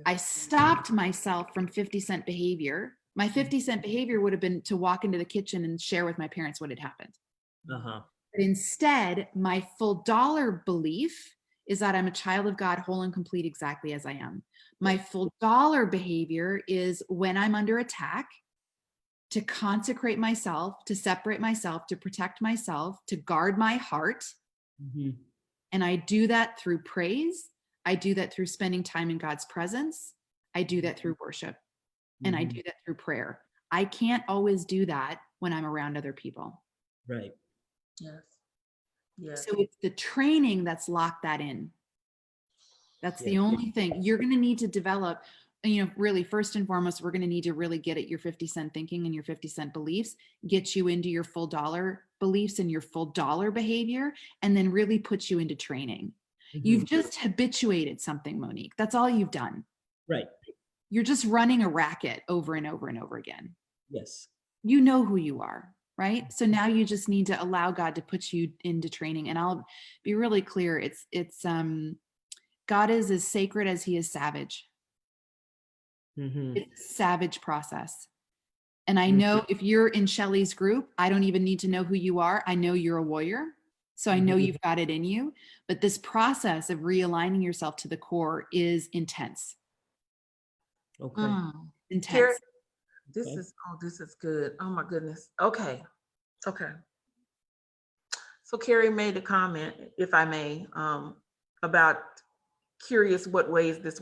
I stopped myself from 50-cent behavior. My 50-cent behavior would have been to walk into the kitchen and share with my parents what had happened. But instead, my full dollar belief is that I'm a child of God, whole and complete exactly as I am. My full dollar behavior is when I'm under attack, to consecrate myself, to separate myself, to protect myself, to guard my heart. And I do that through praise. I do that through spending time in God's presence. I do that through worship. And I do that through prayer. I can't always do that when I'm around other people. Right. Yes. So it's the training that's locked that in. That's the only thing. You're going to need to develop, really first and foremost, we're going to need to really get at your 50-cent thinking and your 50-cent beliefs, get you into your full dollar beliefs and your full dollar behavior, and then really put you into training. You've just habituated something, Monique. That's all you've done. Right. You're just running a racket over and over and over again. Yes. You know who you are, right? So now you just need to allow God to put you into training. And I'll be really clear. It's God is as sacred as he is savage. It's a savage process. And I know if you're in Shelly's group, I don't even need to know who you are. I know you're a warrior. So I know you've got it in you. But this process of realigning yourself to the core is intense. Okay. Intense. Carrie, this is good. Oh my goodness. Okay. So Carrie made a comment, if I may, about curious what ways this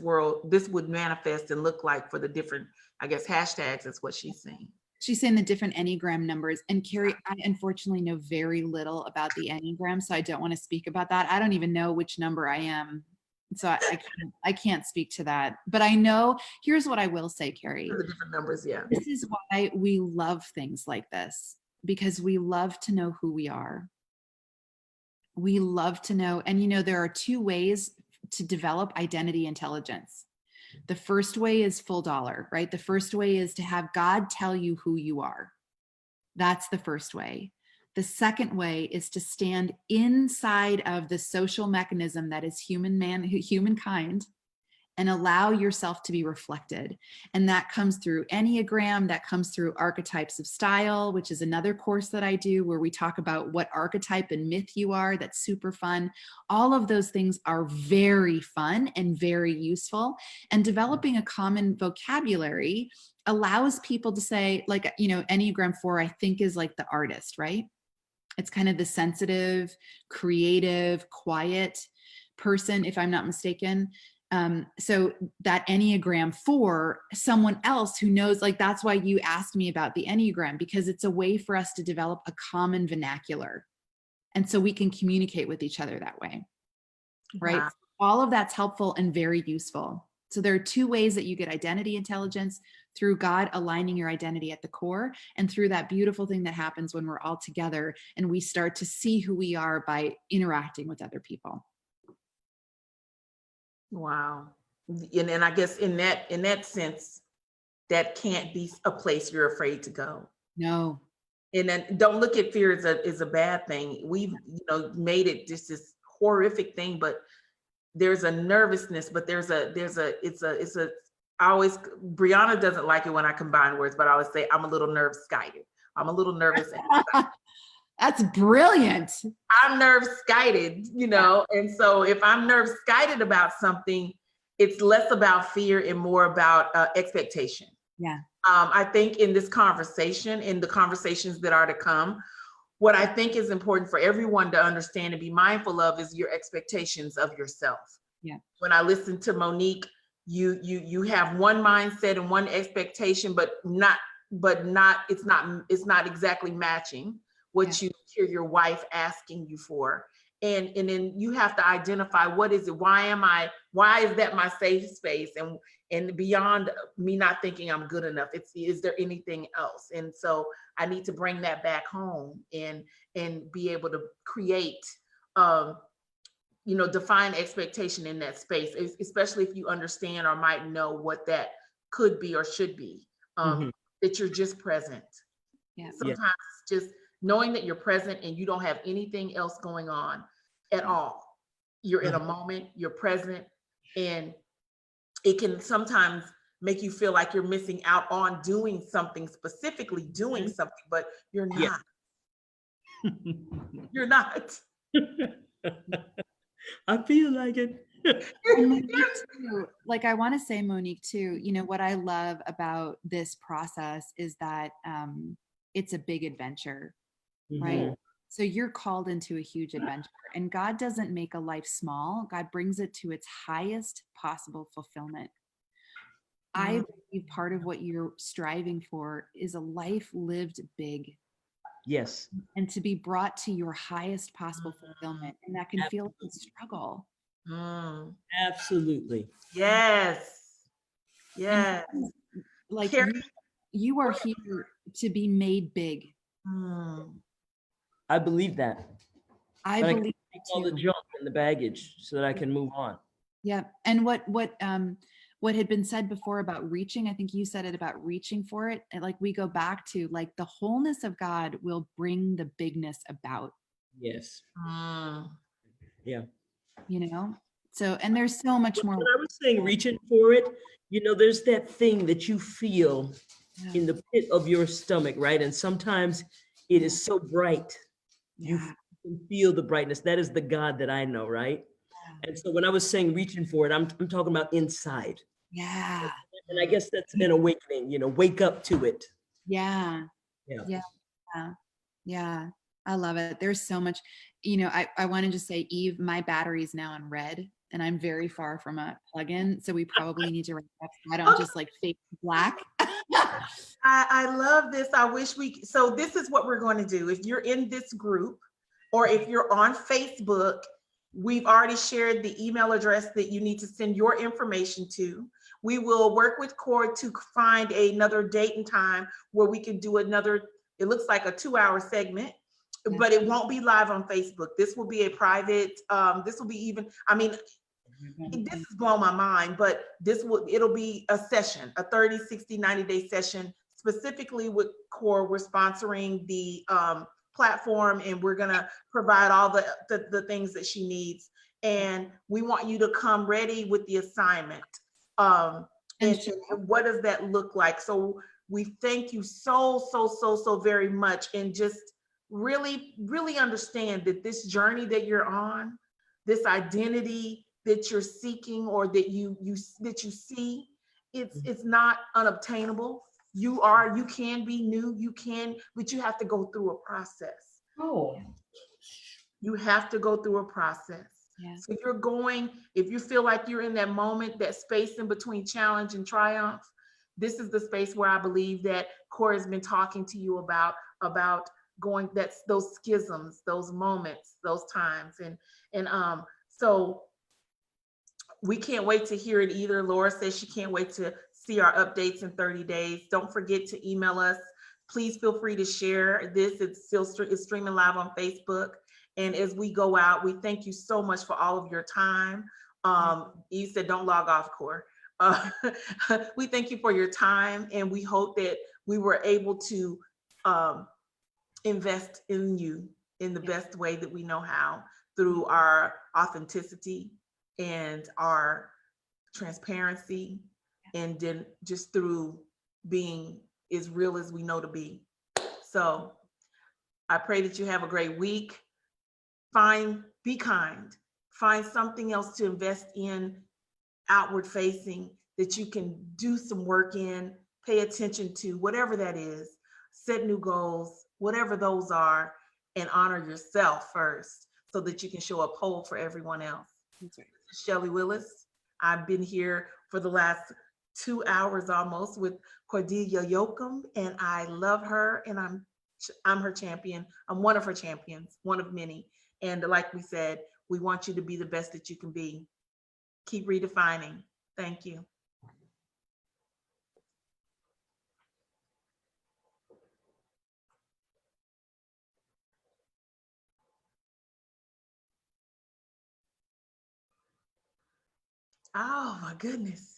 would manifest and look like for the different, I guess, hashtags is what she's saying. She's saying the different Enneagram numbers. And Carrie, I unfortunately know very little about the Enneagram, so I don't want to speak about that. I don't even know which number I am. So I can't speak to that. But I know, here's what I will say, Carrie. The different numbers, yeah. This is why we love things like this, because we love to know who we are. We love to know, and there are two ways to develop identity intelligence. The first way is full dollar, right? The first way is to have God tell you who you are. That's the first way. The second way is to stand inside of the social mechanism that is humankind, and allow yourself to be reflected. And that comes through Enneagram, that comes through archetypes of style, which is another course that I do where we talk about what archetype and myth you are. That's super fun. All of those things are very fun and very useful. And developing a common vocabulary allows people to say, like, you know, Enneagram 4, I think, is like the artist, right? It's kind of the sensitive, creative, quiet person, if I'm not mistaken. So that Enneagram 4, someone else who knows, like, that's why you asked me about the Enneagram, because it's a way for us to develop a common vernacular. And so we can communicate with each other that way, right? Wow. All of that's helpful and very useful. So there are two ways that you get identity intelligence: through God aligning your identity at the core, and through that beautiful thing that happens when we're all together and we start to see who we are by interacting with other people. Wow. And I guess in that sense, that can't be a place you're afraid to go. No. And then don't look at fear as a bad thing. We've, you know, made it just this horrific thing, but there's a nervousness, but I always, Brianna doesn't like it when I combine words, but I always say I'm a little nerve-skited. I'm a little nervous. That's brilliant. I'm nerve-skited, you know, and so if I'm nerve-skited about something, it's less about fear and more about expectation. Yeah. I think in this conversation, in the conversations that are to come, what I think is important for everyone to understand and be mindful of is your expectations of yourself. Yeah. When I listen to Monique, you have one mindset and one expectation, but it's not exactly matching what you hear your wife asking you for. And then you have to identify, what is it? Why is that my safe space? And beyond me not thinking I'm good enough, is there anything else? And so I need to bring that back home and be able to create, define expectation in that space, especially if you understand or might know what that could be or should be, that you're just present. Yeah. Sometimes just knowing that you're present and you don't have anything else going on at all. You're in a moment, you're present, and it can sometimes make you feel like you're missing out on doing something, specifically doing something, but you're not. You're not. I feel like it. And Monique too, like, I want to say, Monique too, you know, what I love about this process is that it's a big adventure, right? So you're called into a huge adventure, and God doesn't make a life small. God brings it to its highest possible fulfillment. I believe part of what you're striving for is a life lived big. Yes. And to be brought to your highest possible fulfillment. And that can feel like a struggle. Absolutely. Yes. Yes. And like you are here to be made big. I believe that. I believe all the junk and the baggage so that I can move on. Yeah. And what had been said before about reaching, I think you said it about reaching for it. And like, we go back to, like, the wholeness of God will bring the bigness about. Yes. Yeah. You know? So, and there's so much more. When I was saying reaching for it, you know, there's that thing that you feel in the pit of your stomach, right? And sometimes it is so bright. You can feel the brightness. That is the God that I know, right? And so when I was saying reaching for it, I'm talking about inside. Yeah. And I guess that's an awakening, you know, wake up to it. Yeah. I love it. There's so much, you know, I want to just say, Eve, my battery is now on red and I'm very far from a plug-in. So we probably need to wrap up so I don't just like fade black. I love this. I wish so this is what we're going to do. If you're in this group or if you're on Facebook, we've already shared the email address that you need to send your information to. We will work with Cord to find another date and time where we can do another, it looks like a 2-hour segment, but it won't be live on Facebook. This will be a private, this will be even, I mean, this has blown my mind, but it'll be a session, a 30, 60, 90-day session, specifically with CORE. We're sponsoring the platform, and we're gonna provide all the things that she needs. And we want you to come ready with the assignment. And what does that look like? So we thank you so very much, and just really understand that this journey that you're on, this identity that you're seeking, or that you see, it's not unobtainable. You can be new, but you have to go through a process. Oh. You have to go through a process. Yeah. So if you feel like you're in that moment, that space in between challenge and triumph, this is the space where I believe that CORE has been talking to you about going, that's those schisms, those moments, those times. And so we can't wait to hear it either. Laura says she can't wait to see our updates in 30 days. Don't forget to email us. Please feel free to share this. It's streaming live on Facebook. And as we go out, we thank you so much for all of your time. You said don't log off, CORE. We thank you for your time, and we hope that we were able to invest in you in the best way that we know how, through our authenticity and our transparency, and then just through being as real as we know to be. So I pray that you have a great week. Be kind, find something else to invest in, outward facing, that you can do some work in, pay attention to, whatever that is, set new goals, whatever those are, and honor yourself first so that you can show up whole for everyone else. That's right. Shelly Willis. I've been here for the last 2 hours almost with Cordila Jochim, and I love her, and I'm her champion. I'm one of her champions, one of many. And like we said, we want you to be the best that you can be. Keep redefining. Thank you. Oh my goodness.